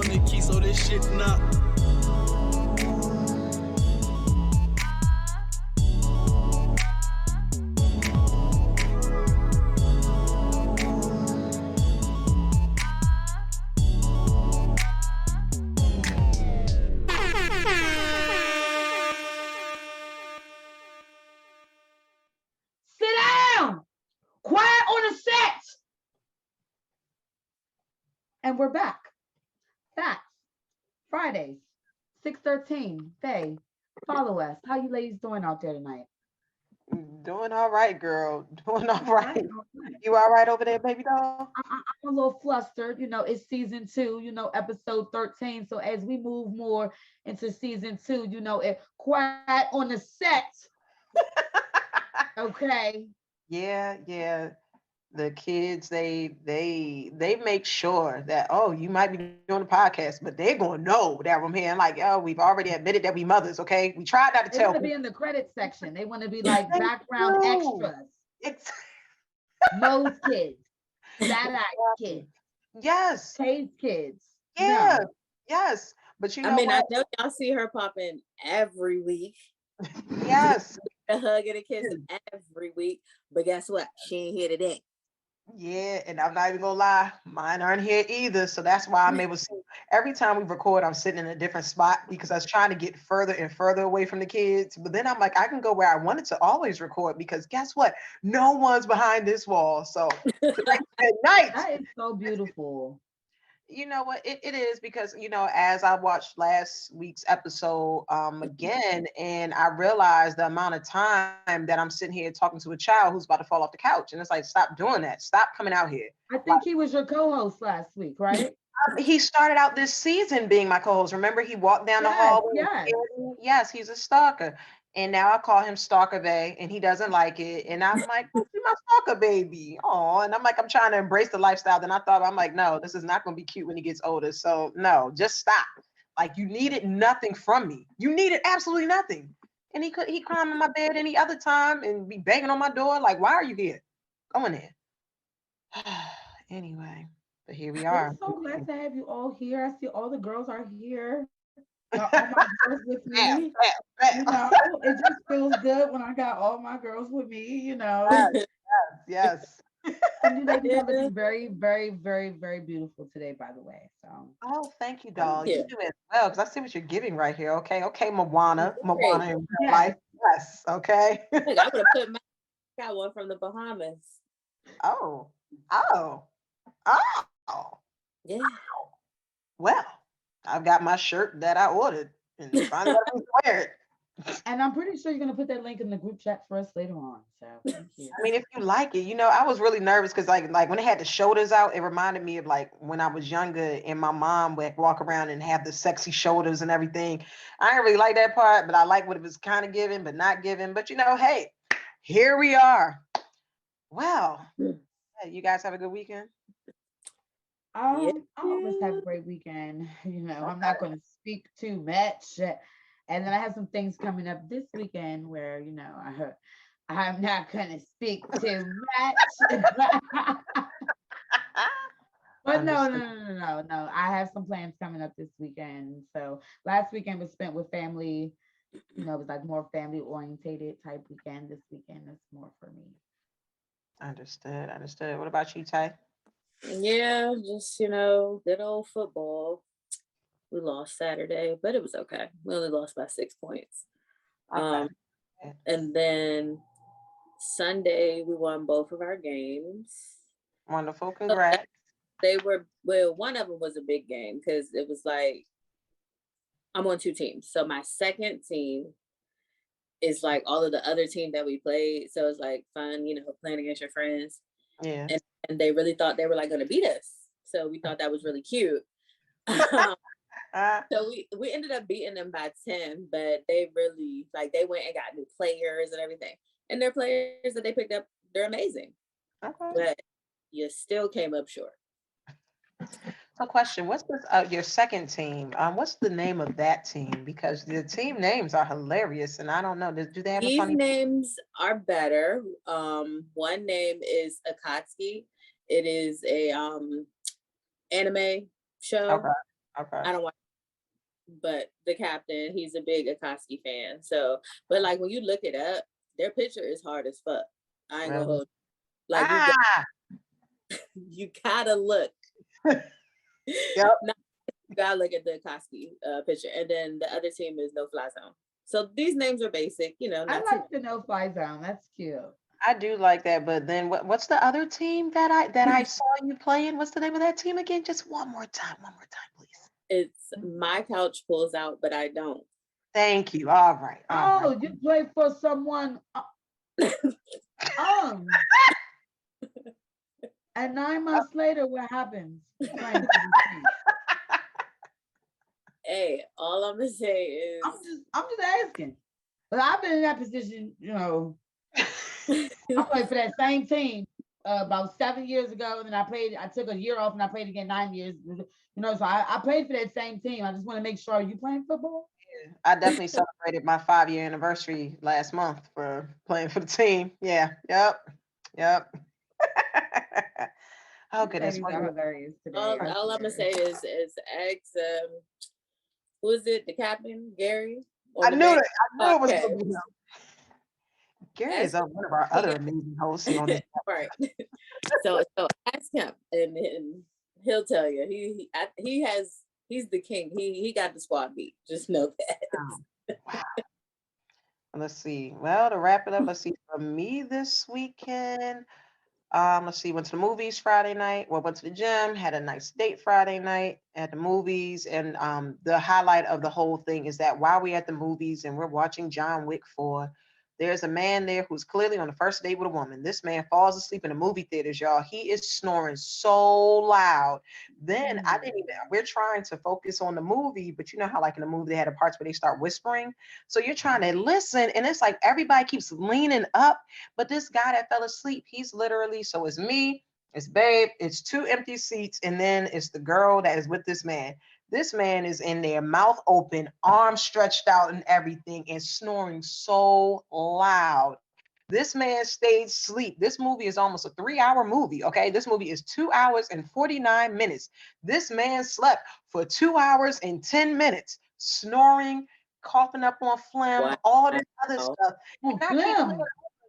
on the key, so this shit not. And we're back. Facts. Fridays, 6:13. Faye, follow us. How you ladies doing out there tonight? Doing all right, girl. Doing all right. You all right over there, baby doll? I'm a little flustered. It's season 2, episode 13. So as we move more into season 2, it quiet on the set. Okay. Yeah. The kids, they make sure that, oh, you might be doing a podcast, but they're gonna know that I'm here. And like, oh, we've already admitted that we mothers, okay? We tried not to tell. They want to be in the credit section. They want to be like background extras. Moe's kids, That kids, yes, Faye's kids. yeah, no. Yes. But I mean, what? I know y'all see her popping every week. Yes. A hug and a kiss every week. But guess what? She ain't here today. Yeah, and I'm not even gonna lie, mine aren't here either. So that's why I'm able to see every time we record, I'm sitting in a different spot because I was trying to get further and further away from the kids. But then I'm like, I can go where I wanted to always record because guess what? No one's behind this wall. So at night. That is so beautiful. You know what it is because as I watched last week's episode again, and I realized the amount of time that I'm sitting here talking to a child who's about to fall off the couch, and it's like, stop doing that, stop coming out here. I think he was your co-host last week, right? He started out this season being my co-host. Remember, he walked down the hallway. Yes, he's a stalker. And now I call him Stalker Bay, and he doesn't like it. And I'm like, oh, you're my stalker baby. Oh, and I'm like, I'm trying to embrace the lifestyle. Then I'm like, no, this is not going to be cute when he gets older. So no, just stop. Like, you needed nothing from me. You needed absolutely nothing. And he climb in my bed any other time and be banging on my door. Like, why are you here? Go in there. Anyway, but here we are. I'm so glad to have you all here. I see all the girls are here. All my girls with me. It just feels good when I got all my girls with me. Yes. And you ladies are looking very, very, very, very beautiful today, by the way. So. Oh, thank you, doll. You do as well, because I see what you're giving right here. Okay, Moana in real life. Yes, okay. I would have put got one from the Bahamas. Oh. Yeah. Well, I've got my shirt that I ordered, and finally let me wear it. And I'm pretty sure you're gonna put that link in the group chat for us later on. So thank you. I mean, if you like it, I was really nervous because like when it had the shoulders out, it reminded me of like when I was younger and my mom would walk around and have the sexy shoulders and everything. I didn't really like that part, but I like what it was kind of giving, but not giving. But hey, here we are. Well, you guys have a good weekend. I always have a great weekend. I'm not going to speak too much. And then I have some things coming up this weekend where, I'm not going to speak too much. But no. I have some plans coming up this weekend. So last weekend was spent with family. It was like more family orientated type weekend. This weekend is more for me. Understood. What about you, Ty? Yeah, just, good old football. We lost Saturday, but it was okay. We only lost by 6 points. Okay. And then Sunday, we won both of our games. Wonderful. Congrats. One of them was a big game because it was like, I'm on 2 teams. So my second team is like all of the other team that we played. So it's like fun, playing against your friends. Yeah. And they really thought they were like going to beat us. So we thought that was really cute. So we ended up beating them by 10, but they really they went and got new players and everything. And their players that they picked up, they're amazing. Okay. But you still came up short. So question, what's your second team? What's the name of that team? Because the team names are hilarious and I don't know. Do they have These a funny names are better. One name is Akatsuki. It is a anime show. Okay. Okay. I don't watch, but the captain, he's a big F.A.C.T.S fan. So, but like when you look it up, their picture is hard as fuck. I ain't gonna hold. Like you gotta look. Yep. You gotta look at the F.A.C.T picture, and then the other team is No Fly Zone. So these names are basic, you know. I like the No Fly Zone. That's cute. I do like that, but then what's the other team that I saw you playing? What's the name of that team again? Just one more time, please. It's My Couch Pulls Out, but I don't. Thank you. All right. Oh, you play for someone. And 9 months later, what happens? Hey, all I'm gonna say is I'm just asking. But I've been in that position, you know. I played for that same team about 7 years ago, and then I took a year off and I played again 9 years. You know, so I played for that same team. I just want to make sure. Are you playing football? Yeah, I definitely celebrated my 5-year anniversary last month for playing for the team. Yeah. Yep. Oh goodness. Hilarious today. All I'm gonna say is who is it? The captain, Gary? I knew it was gonna be him. Gary is one of our other amazing hosts on this. Right. So ask him, and he'll tell you. He's the king. He got the squad beat. Just know that. Wow. Let's see. Well, to wrap it up, let's see. For me this weekend, let's see. Went to the movies Friday night. Well, went to the gym. Had a nice date Friday night at the movies. And the highlight of the whole thing is that while we're at the movies and we're watching John Wick 4, there's a man there who's clearly on the first date with a woman. This man falls asleep in the movie theaters, y'all. He is snoring so loud. Then we're trying to focus on the movie, but you know how like in the movie they had the parts where they start whispering. So you're trying to listen and it's like everybody keeps leaning up, but this guy that fell asleep, he's literally, so it's me, it's babe, it's 2 empty seats, and then it's the girl that is with this man. This man is in there, mouth open, arms stretched out and everything, and snoring so loud. This man stayed asleep. This movie is almost a 3-hour movie, okay? This movie is 2 hours and 49 minutes. This man slept for 2 hours and 10 minutes, snoring, coughing up on phlegm, all this other stuff. Phlegm.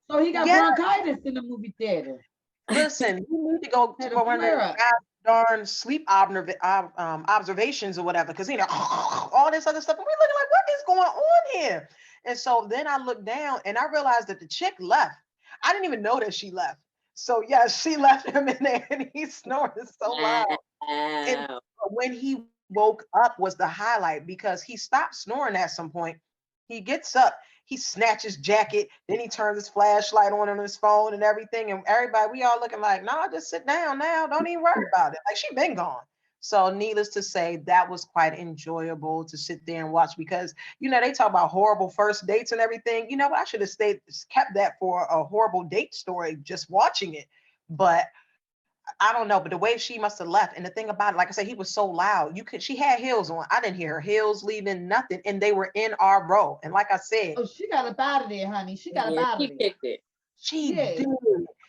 So he got bronchitis in the movie theater. Listen, you need to go to one of the darn sleep observations or whatever, because all this other stuff. And we're looking like, what is going on here? And so then I looked down and I realized that the chick left. I didn't even know that she left. So yeah, she left him in there and he's snoring so loud. And when he woke up was the highlight, because he stopped snoring at some point. He gets up, he snatches jacket, then he turns his flashlight on his phone and everything. And everybody, we all looking like, no, just sit down now. Don't even worry about it. Like, she been gone. So needless to say, that was quite enjoyable to sit there and watch, because, you know, they talk about horrible first dates and everything. You know what? I should have kept that for a horrible date story, just watching it. But I don't know, but the way she must have left, and the thing about it, like I said, he was so loud. She had heels on. I didn't hear her heels leaving, nothing, and they were in our row. And like I said, she got up out of there, honey. She got up out of there. She kicked it. She did.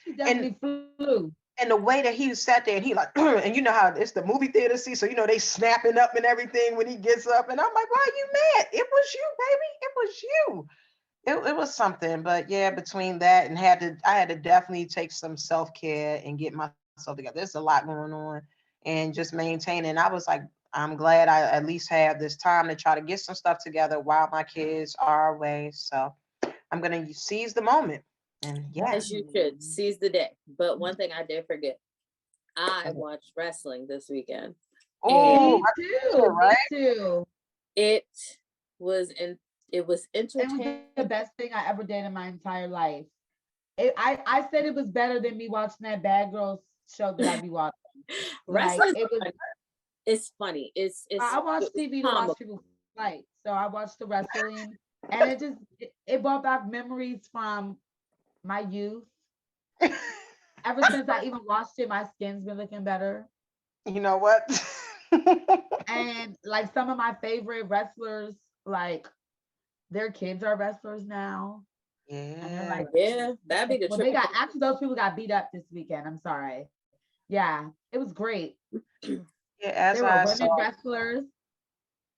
She definitely flew. And the way that he sat there and he like, and you know how it's the movie theater seat, so you know they snapping up and everything when he gets up, and I'm like, why are you mad? It was you, baby. It was you. It was something. But yeah, between that and I had to definitely take some self-care and get myself together. There's a lot going on and just maintaining. I was like, I'm glad I at least have this time to try to get some stuff together while my kids are away. So I'm going to seize the moment. And yeah. As you should, seize the day. But one thing I did forget, I watched wrestling this weekend. Oh, me too. Right? Me too. It was entertaining. It was the best thing I ever did in my entire life. I said it was better than me watching that Bad Girls show that I be watching. Wrestling, it's funny. It's I watch TV to watch people fight. So I watched the wrestling, and it brought back memories from my youth. Ever since I even watched it, my skin's been looking better. You know what? And like some of my favorite wrestlers, like their kids are wrestlers now. Yeah. And they're like, that'd be the well, they got, actually those people got beat up this weekend. I'm sorry. Yeah, it was great. Yeah, as There were I women saw. wrestlers.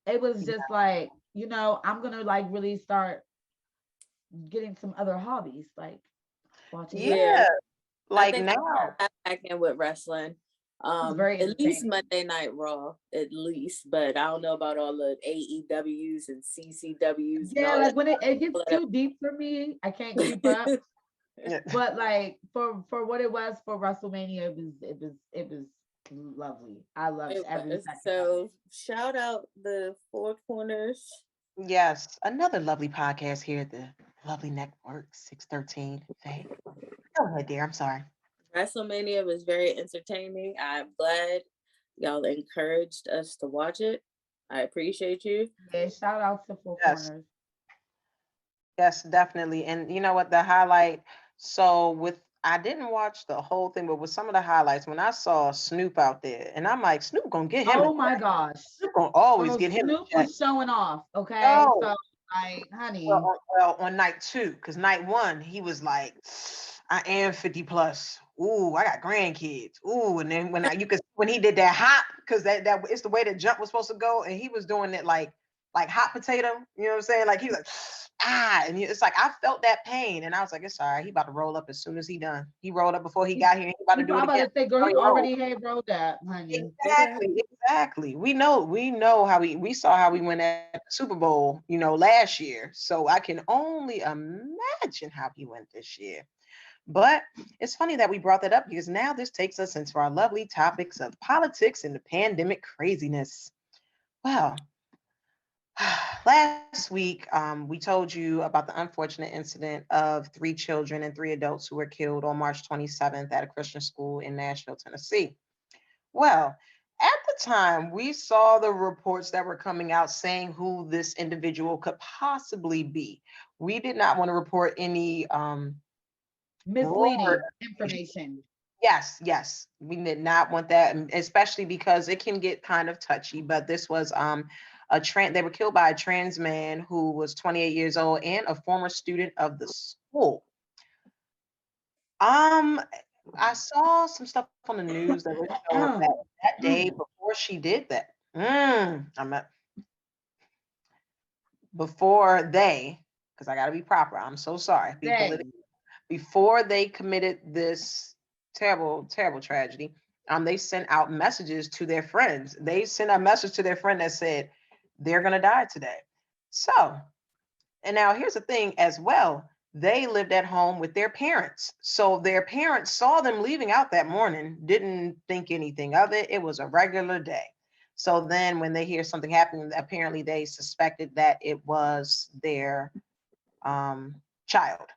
It was just like, I'm gonna like really start getting some other hobbies, like watching Yeah, Yeah, I like think now. I'm back in with wrestling. it's very At least entertaining. Monday Night Raw, at least, but I don't know about all the AEWs and CCWs and Yeah, all like when it all gets that. too deep for me, I can't keep up. Yeah. But like for what it was for WrestleMania, it was lovely. I loved It every was. second of So it. shout out the Four Corners. Yes, another lovely podcast here at the lovely network 613. Faye. Go ahead, dear. I'm sorry. WrestleMania was very entertaining. I'm glad y'all encouraged us to watch it. I appreciate you. Yeah, shout out to Four Yes. Corners. Yes, definitely. And you know what? The highlight. So with I didn't watch the whole thing, but with some of the highlights, when I saw Snoop out there, and I'm like, Snoop gonna get him a Oh my check. gosh. Snoop gonna always Girl, get him Snoop a check. was showing off. Okay. Yo, So like, well, honey, on night two, because night one he was like, I am 50 plus. Ooh, I got grandkids. Ooh, and then when he did that hop, because that it's the way the jump was supposed to go, and he was doing it like hot potato. You know what I'm saying? Like he was like and it's like I felt that pain, and I was like, it's all right. He about to roll up as soon as he done. He rolled up before he got here. And he about to you do it probably again. about to say, girl, Oh, he he rolled. already had rolled up, honey. Exactly. We know how we saw how we went at the Super Bowl, last year. So I can only imagine how he went this year. But it's funny that we brought that up because now this takes us into our lovely topics of politics and the pandemic craziness. Well, last week we told you about the unfortunate incident of 3 children and 3 adults who were killed on March 27th at a Christian school in Nashville, Tennessee. Well, at the time, we saw the reports that were coming out saying who this individual could possibly be. We did not want to report any rumor. Misleading information. Yes, we did not want that, and especially because it can get kind of touchy. But this was they were killed by a trans man who was 28 years old and a former student of the school. Um, I saw some stuff on the news that was showing that day before she did that. Before they, because I got to be proper. I'm so sorry. Before they committed this terrible, terrible tragedy, they sent out messages to their friends. They sent a message to their friend that said they're gonna die today. So, and now here's the thing as well. They lived at home with their parents. So their parents saw them leaving out that morning, didn't think anything of it. It was a regular day. So then when they hear something happening, apparently they suspected that it was their child.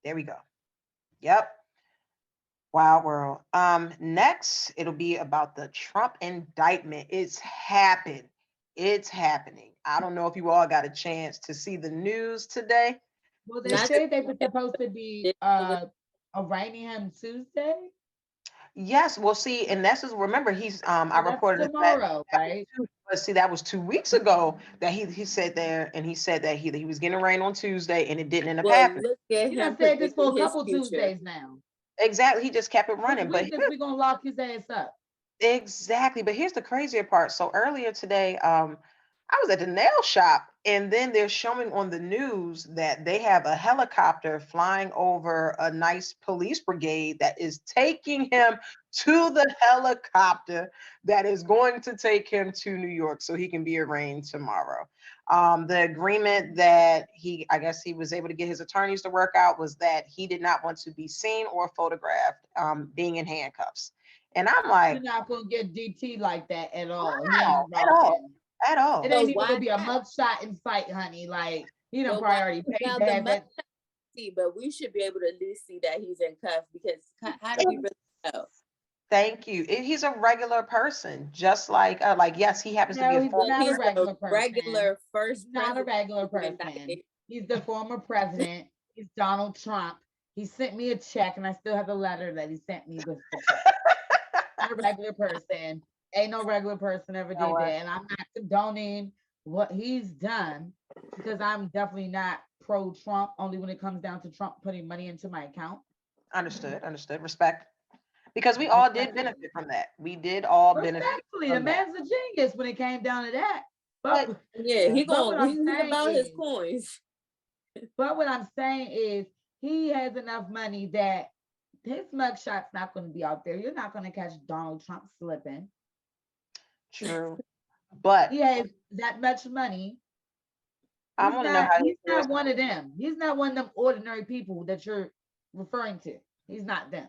There we go. Yep. Wild world. Next, it'll be about the Trump indictment. It's happened. It's happening. I don't know if you all got a chance to see the news today. Well, they said they were supposed to be arraigning him Tuesday. Yes, well, see, and that's just remember I That's reported tomorrow, right? but see, that was 2 weeks ago that he said there, and he said that he was getting rain on Tuesday, and it didn't end up happening. Look at You him done said this for a predicting his couple future. Tuesdays now. Exactly, he just kept it Which running. But week is we gonna lock his ass up? exactly, but here's the crazier part. So earlier today, I was at the nail shop, and then they're showing on the news that they have a helicopter flying over a nice police brigade that is taking him to the helicopter that is going to take him to New York so he can be arraigned tomorrow. The agreement that I guess he was able to get his attorneys to work out was that he did not want to be seen or photographed being in handcuffs. And I'm like, you're not gonna get DT like that at all. He wow, ain't rocking. at all. It ain't even gonna be a mugshot in sight, honey. Like he done probably already paid to have that. But we should be able to at least see that he's in cuffs because how do we really know? Thank you. He's a regular person, just like yes, he happens to be a he's former. not a regular person. Regular first. He's not a regular person. He's the former president. He's Donald Trump. He sent me a check, and I still have the letter that he sent me with the check. Not a regular person. Ain't no regular person ever did that, and I'm not condoning what he's done because I'm definitely not pro-Trump. Only when it comes down to Trump putting money into my account. Understood. Respect. because we all did benefit from that. We did all benefit Respectfully, the from that. man's a genius when it came down to that. But But yeah, he but what I'm he's saying about his is, coins. but what I'm saying is, he has enough money that his mugshot's not going to be out there. You're not going to catch Donald Trump slipping. true. But He has that much money. I want to know how He's not one of them. He's not one of them ordinary people that you're referring to. He's not them.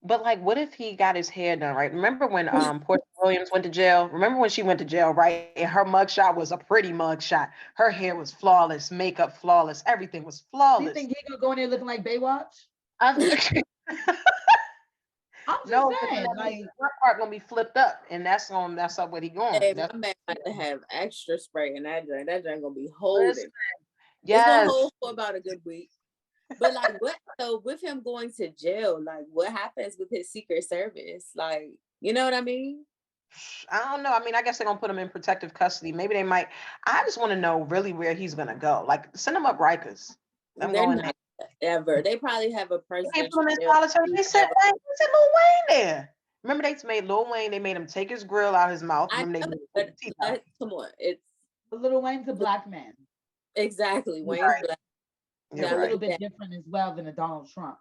But like, what if he got his hair done right? Remember when Portia Williams went to jail? Remember when she went to jail, right? And her mugshot was a pretty mugshot. Her hair was flawless, makeup flawless, everything was Do you flawless. think he gonna go in there looking like Baywatch? I'm I'm just no, saying, like, her part gonna be flipped up, and that's gonna mess up what he going. Hey, That's my man might have extra spray in that drink. That drink gonna be holding. listen, It's gonna yes. hold for about a good week. But like, what? So with him going to jail, like, what happens with his Secret Service? Like, you know what I mean? I don't know. I mean, I guess they're gonna put him in protective custody. Maybe they might. I just want to know really where he's gonna go. Like, send him up Rikers. I'm They're going not ever. They probably have a They presidential put him in jail. solitary. They said Lil Wayne there. Remember they made Lil Wayne. They made him take his grill out his mouth. I Remember know, they but come on, it's Lil Wayne's a black man. exactly Wayne's right. black. He's You're a little right. bit different as well than a Donald Trump.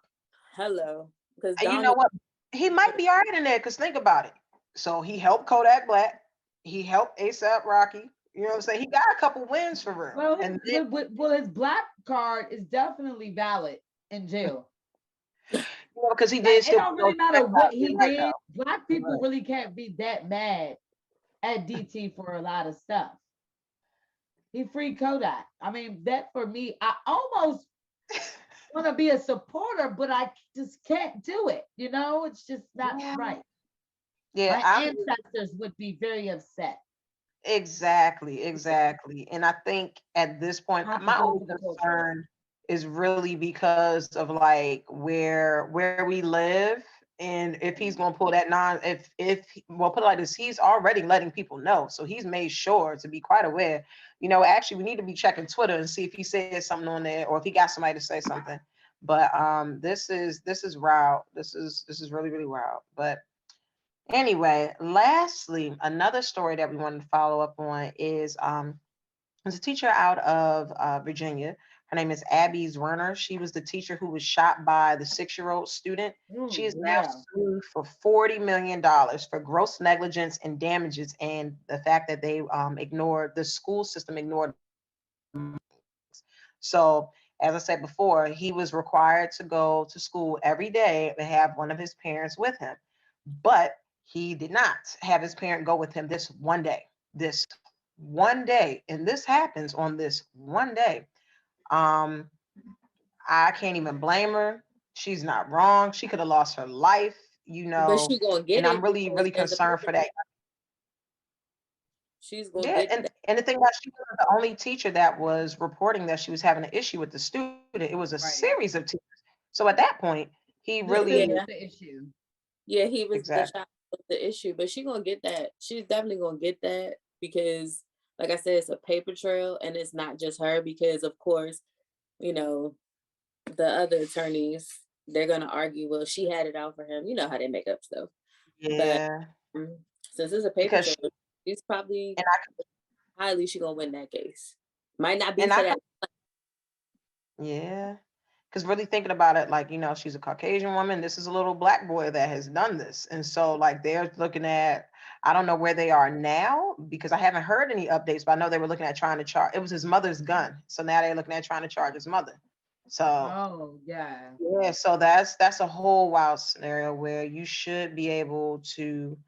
Hello, because And you know what? He might be all right in there. Cause think about it. So he helped Kodak Black. He helped A$AP Rocky. You know what I'm saying? He got a couple wins for real. Well, And then, his black card is definitely valid in jail. because he Like, did it still don't really matter what he right did. Black people Right. really can't be that mad at DT for a lot of stuff. He freed Kodak. I mean, that for me, I almost want to be a supporter, but I just can't do it. You know, it's just not right. Yeah, My ancestors would be very upset. exactly. And I think at this point, Have to my go only to the culture. concern is really because of like where we live, and if he's gonna pull that if well, put it like this, he's already letting people know, so he's made sure to be quite aware. You know, actually, we need to be checking Twitter and see if he said something on there or if he got somebody to say something. But this is wild. This is really really wild. But anyway, lastly, another story that we wanted to follow up on is there's a teacher out of Virginia. Her name is Abby Werner. She was the teacher who was shot by the 6-year-old student. She is now sued for $40 million for gross negligence and damages, and the fact that they ignored, the school system ignored. So, as I said before, he was required to go to school every day and have one of his parents with him. But he did not have his parent go with him this one day. This one day. And this happens on this one day. I can't even blame her. She's not wrong. She could have lost her life, you know. But she gonna get and it. I'm really, really concerned for that. She's gonna get and the thing about, she wasn't the only teacher that was reporting that she was having an issue with the student. It was a series of teachers. So at that point, he really the issue. Yeah, he was exactly. the child was the issue, but she's gonna get that. She's definitely gonna get that because, like I said, it's a paper trail, and it's not just her. Because of course, you know, the other attorneys, they're gonna argue, well, she had it out for him. You know how they make up stuff. Yeah. But since it's a paper trail, she's probably highly she's gonna win that case. Might not be for that. Yeah. Because really thinking about it, like, you know, she's a Caucasian woman. This is a little black boy that has done this. And so, like, they're looking at, I don't know where they are now because I haven't heard any updates, but I know they were looking at trying to charge. It was his mother's gun. So now they're looking at trying to charge his mother. So, yeah. So that's a whole wild scenario where you should be able to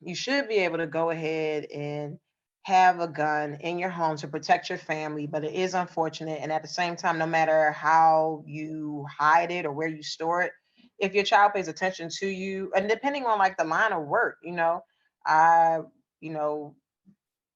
go ahead and have a gun in your home to protect your family, but it is unfortunate. And at the same time, no matter how you hide it or where you store it, if your child pays attention to you, and depending on like the line of work, you know, I,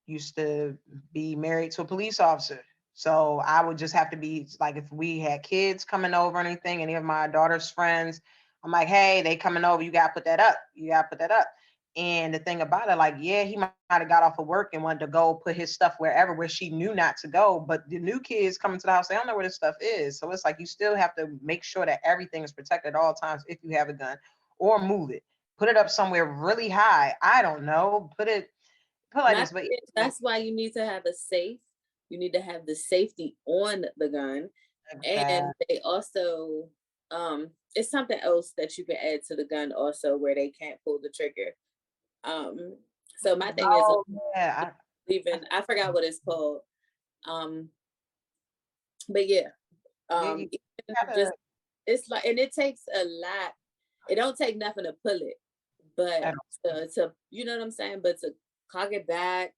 used to be married to a police officer. So I would just have to be like, if we had kids coming over or anything, any of my daughter's friends, I'm like, hey, they coming over, you gotta put that up. You gotta put that up. And the thing about it, like, yeah, he might have got off of work and wanted to go put his stuff where she knew not to go. But the new kids coming to the house, they don't know where this stuff is. So it's like you still have to make sure that everything is protected at all times if you have a gun. or move it. Put it up somewhere really high. I don't know. Put like this. But That's why you need to have a safe. You need to have the safety on the gun. And they also, it's something else that you can add to the gun also where they can't pull the trigger. So my thing is, I forgot what it's called. But yeah, just it's like, and it takes a lot. It don't take nothing to pull it, but to you know what I'm saying. But to cock it back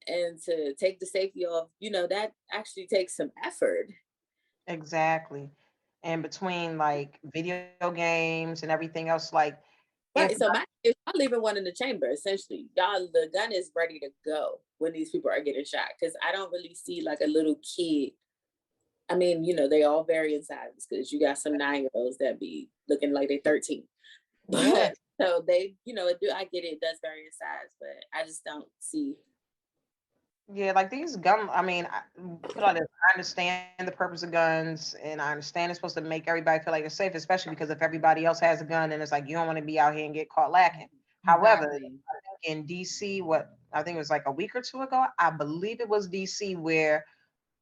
and to take the safety off, you know, that actually takes some effort. Exactly. And between like video games and everything else, like right. So if y'all leaving one in the chamber, essentially, the gun is ready to go when these people are getting shot. Because I don't really see like a little kid. I mean, you know, they all vary in size because you got some 9-year-olds that be looking like they're 13. But so they, you know, I get it does vary in size, but I just don't see. Yeah, like these I mean, I understand the purpose of guns, and I understand it's supposed to make everybody feel like it's safe, especially because if everybody else has a gun, and it's like you don't want to be out here and get caught lacking. However, I think in DC, I think it was like a week or two ago, I believe it was DC, where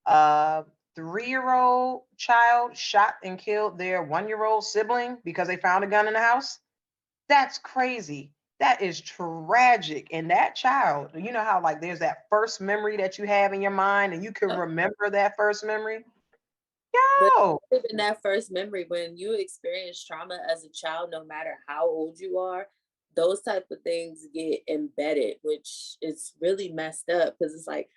a 3-year-old child shot and killed their 1-year-old sibling because they found a gun in the house. That's crazy. That is tragic. And that child, you know how like there's that first memory that you have in your mind and you can remember that first memory? But even that first memory, when you experience trauma as a child, no matter how old you are, those type of things get embedded, which is really messed up because it's like,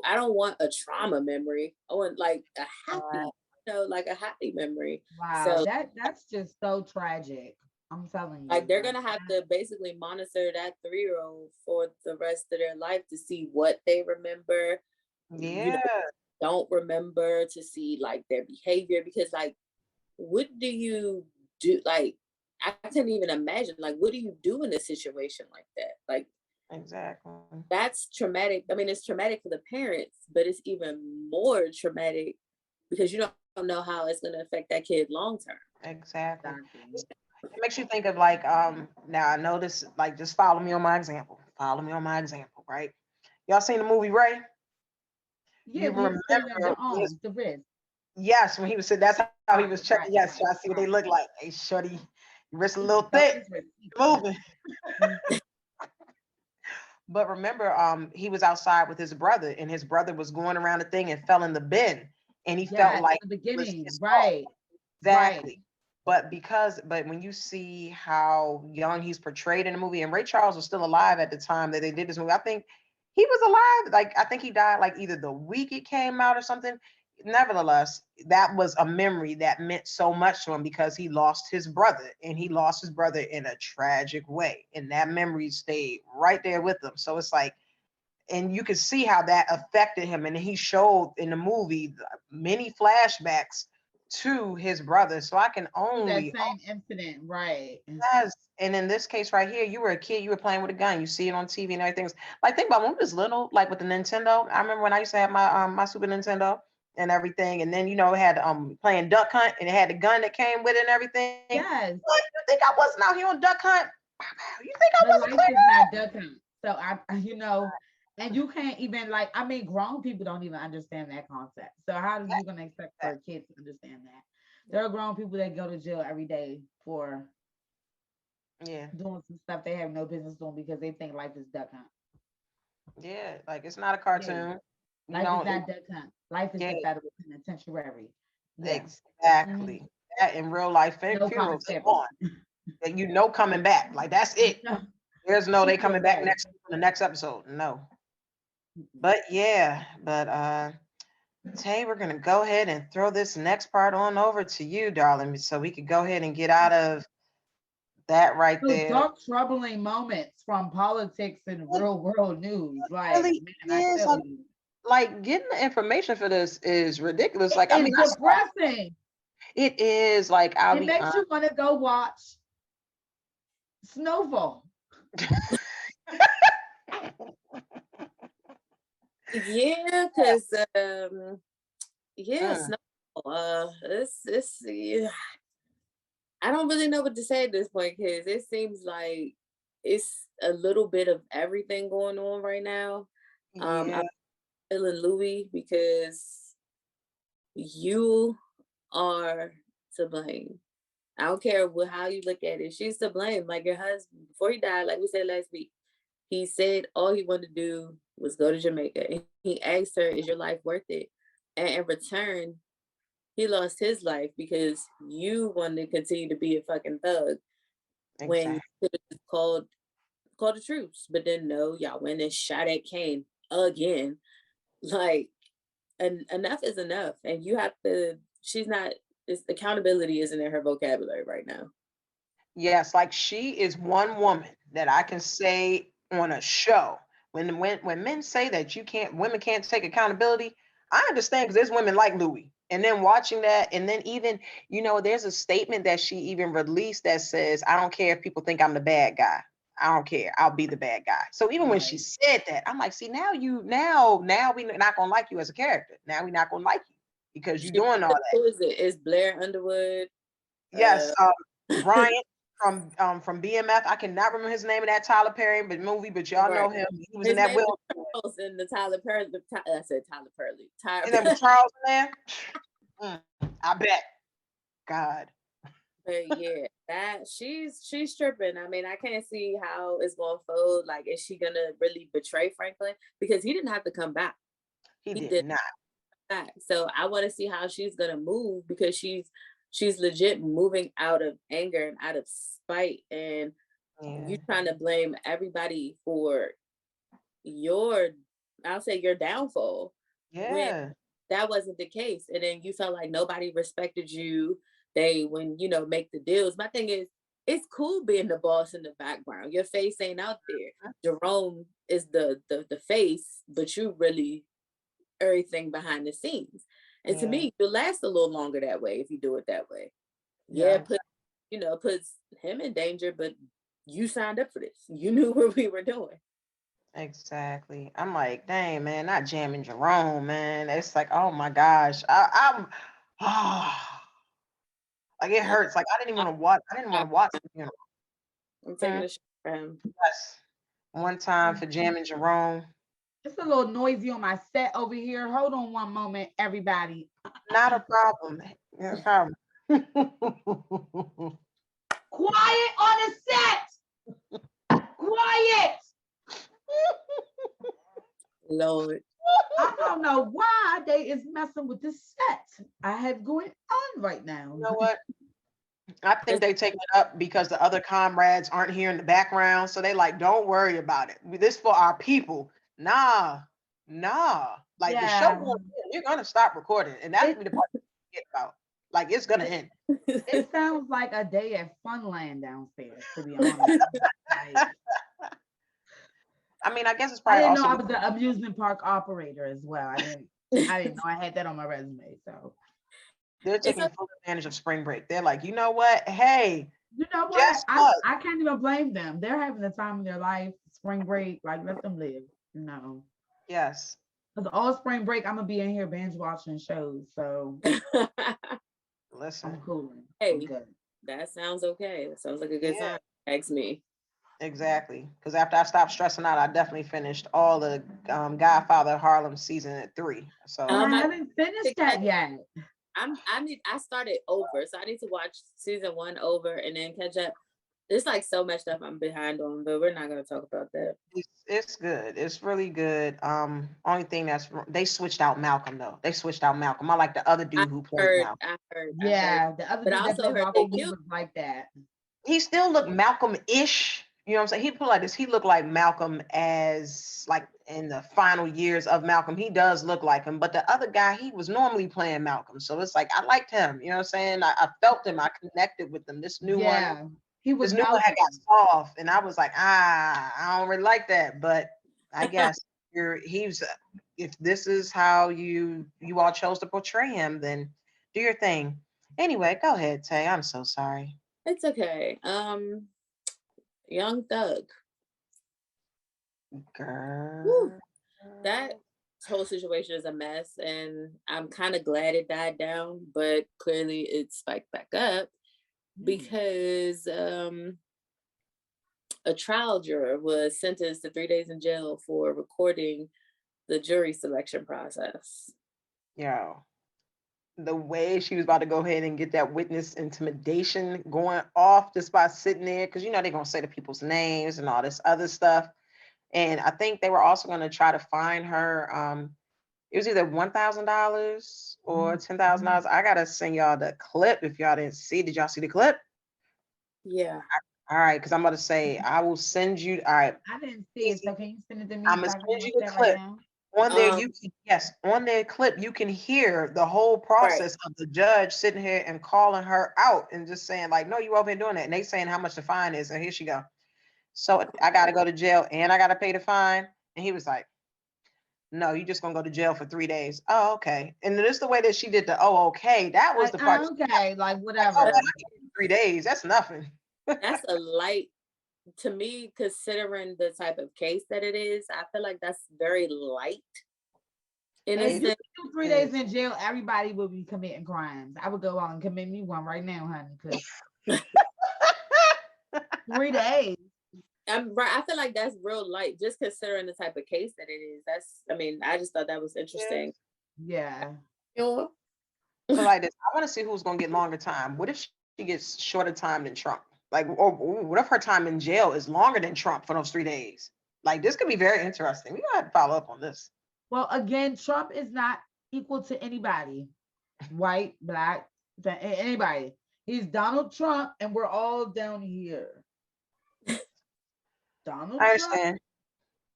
I don't want a trauma memory. I want like a happy, like a happy memory. Wow, so that's just so tragic. I'm telling you. Like they're gonna have to basically monitor that 3-year-old for the rest of their life to see what they remember. Yeah. Don't remember, to see like their behavior, because like what do you do? Like I can't even imagine, like what do you do in a situation like that? Like exactly, that's traumatic. I mean, it's traumatic for the parents, but it's even more traumatic because you don't know how it's going to affect that kid long term. Exactly. It makes you think of like now I know this, like just follow me on my example, right? Y'all seen the movie Ray? Yeah, you remember the wrist. Yes, when he was sitting, that's how he was checking. Yes, y'all see what they look like. Hey, shorty, wrist a little thick, moving. But remember, he was outside with his brother, and his brother was going around the thing and fell in the bin, and he felt like in the beginning, right? Exactly. Right. But when you see how young he's portrayed in the movie, and Ray Charles was still alive at the time that they did this movie, I think he was alive. Like I think he died like either the week it came out or something. Nevertheless, that was a memory that meant so much to him because he lost his brother, and he lost his brother in a tragic way, and that memory stayed right there with him. So it's like, and you can see how that affected him, and he showed in the movie many flashbacks to his brother. So I can only that same incident, right? Yes. And in this case right here, you were a kid, you were playing with a gun, you see it on TV and everything. Like think about when we was little, like with the Nintendo. I remember when I used to have my my Super Nintendo and everything, and then it had playing Duck Hunt, and it had the gun that came with it and everything. Yes. What, you think I wasn't out here on Duck Hunt? You think I wasn't life is not Duck Hunt. So and you can't even grown people don't even understand that concept. So how are you gonna expect for kids to understand that? There are grown people that go to jail every day for doing some stuff they have no business doing because they think life is Duck Hunt. Yeah, like it's not a cartoon. Life is not Duck Hunt. Life is the federal penitentiary. Exactly. That in real life funerals on. That coming back. Like that's it. There's no they coming back the next episode. No. But Tay, we're gonna go ahead and throw this next part on over to you, darling, so we could go ahead and get out of that right there. Dark, troubling moments from politics and real world news. Like getting the information for this is ridiculous. Like it's depressing. It is like it makes you want to go watch SnowFall. Yeah, because SnowFall. I don't really know what to say at this point because it seems like it's a little bit of everything going on right now. Yeah. I'm feeling Louis because you are to blame. I don't care how you look at it. She's to blame. Like your husband, before he died, like we said last week, he said all he wanted to do was go to Jamaica. And he asked her, "Is your life worth it?" And in return, he lost his life because you wanted to continue to be a fucking thug when you could have just called a truce. But then no, y'all went and shot at Kane again. Like, and enough is enough. And you have to. She's not. It's accountability isn't in her vocabulary right now. Yes, like she is one woman that I can say on a show. When men say that women can't take accountability, I understand because there's women like Louis. And then watching that, and then even, there's a statement that she even released that says, "I don't care if people think I'm the bad guy. I don't care. I'll be the bad guy." So even when she said that, I'm like, see, now we're not gonna like you as a character. Now we're not gonna like you because you're doing all that. Who is it? It's Blair Underwood. Yes, Bryant from BMF. I cannot remember his name in that Tyler Perry movie, but y'all know him. He was in that Will. In the Tyler Perry. I said Tyler Perry. And then with Charles in there. I bet. God. But yeah, that she's tripping. I mean, I can't see how it's gonna fold. Like, is she gonna really betray Franklin? Because he didn't have to come back. He did not. Back. So I want to see how she's gonna move because she's legit moving out of anger and out of spite, and you trying to blame everybody for your downfall. Yeah. When that wasn't the case. And then you felt like nobody respected you. When make the deals. My thing is, it's cool being the boss in the background. Your face ain't out there. Jerome is the face, but you really everything behind the scenes. And to me, you'll last a little longer that way if you do it that way. Puts him in danger, but you signed up for this. You knew what we were doing. Exactly. I'm like, dang, man, not jamming Jerome, man. It's like, oh my gosh. I'm like it hurts. Like I didn't want to watch the funeral. I'm taking a shot for him. Yes. One time for jamming Jerome. It's a little noisy on my set over here. Hold on one moment, everybody. Not a problem. No problem. Quiet on the set. Quiet. Lord. I don't know why they is messing with the set I have going on right now. You know what? I think they take it up because the other comrades aren't here in the background. So they like, don't worry about it. This for our people. Nah. Like the show, you're gonna stop recording, and that's the part you forget about. Like it's gonna end. It sounds like a day at Funland downstairs, to be honest. I mean, I guess it's probably. I didn't know I was the amusement park operator as well. I didn't know I had that on my resume. So they're taking full advantage of spring break. They're like, you know what? Hey, you know what? I can't even blame them. They're having the time of their life. Spring break, like let them live. Yes. Because all spring break, I'm gonna be in here binge watching shows. So listen, I'm cooling. Hey, I'm good. That sounds okay. That sounds like a good time. Ask me. Exactly. Because after I stopped stressing out, I definitely finished all the Godfather Harlem season 3. So I haven't finished that yet. I started over, so I need to watch season 1 over and then catch up. There's like so much stuff I'm behind on, but we're not gonna talk about that. It's good. It's really good. Only thing they switched out Malcolm though. They switched out Malcolm. I like the other dude who played Malcolm. I heard. The other dude that played Malcolm, he was like that. He still looked Malcolm-ish. You know what I'm saying? He put like this. He looked like Malcolm as like in the final years of Malcolm. He does look like him, but the other guy, he was normally playing Malcolm. So it's like I liked him. You know what I'm saying? I felt him. I connected with him. This new one. He was this new one had got soft, and I was like, I don't really like that. But I guess if this is how you all chose to portray him, then do your thing. Anyway, go ahead, Tay. I'm so sorry. It's okay. Young Thug. Girl. Woo. That whole situation is a mess, and I'm kind of glad it died down, but clearly it spiked back up. because a trial juror was sentenced to 3 days in jail for recording the jury selection process. Yo, the way she was about to go ahead and get that witness intimidation going off just by sitting there, because they're gonna say the people's names and all this other stuff. And I think they were also gonna try to fine her. It was either $1,000 or $10,000. I gotta send y'all the clip if y'all didn't see. Did y'all see the clip? Yeah. All right, because I'm about to say I will send you. All right, I didn't see it, so can you send it to me? I'm gonna send you the clip. On there, on their clip, you can hear the whole process of the judge sitting here and calling her out and just saying, like, no, you over here doing that. And they saying how much the fine is. And here she go. So I got to go to jail and I got to pay the fine. And he was like, no, you just going to go to jail for 3 days. Oh, okay. And this is the way that she did the, oh, okay. That was the part. Okay, like whatever. Like, oh, 3 days. That's nothing. That's a light, to me, considering the type of case that it is. I feel like that's very light. If you do 3 days in jail, everybody will be committing crimes. I would go out and commit me one right now, honey, because 3 days. I feel like that's real light, just considering the type of case that it is. I just thought that was interesting. Yeah. So like this, I want to see who's gonna get longer time. What if she gets shorter time than Trump? Like, or what if her time in jail is longer than Trump for those 3 days? Like, this could be very interesting. We gotta follow up on this. Well, again, Trump is not equal to anybody, white, black, anybody. He's Donald Trump, and we're all down here. Donald Trump,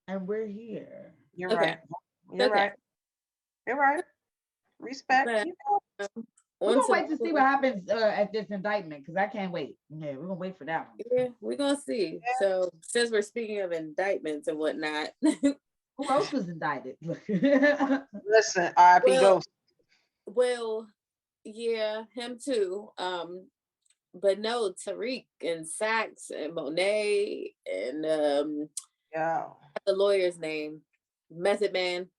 and we're here. You're right. You're right. You're right. Respect. We're gonna wait to see what happens at this indictment, because I can't wait. Yeah, we're gonna wait for that one. Yeah, we're gonna see. Yeah. So since we're speaking of indictments and whatnot, who else was indicted? Listen, R.I.P. Ghost. Well, yeah, him too. But no, Tariq and F.A.C.T.S and Monet and the lawyer's name, Method Man.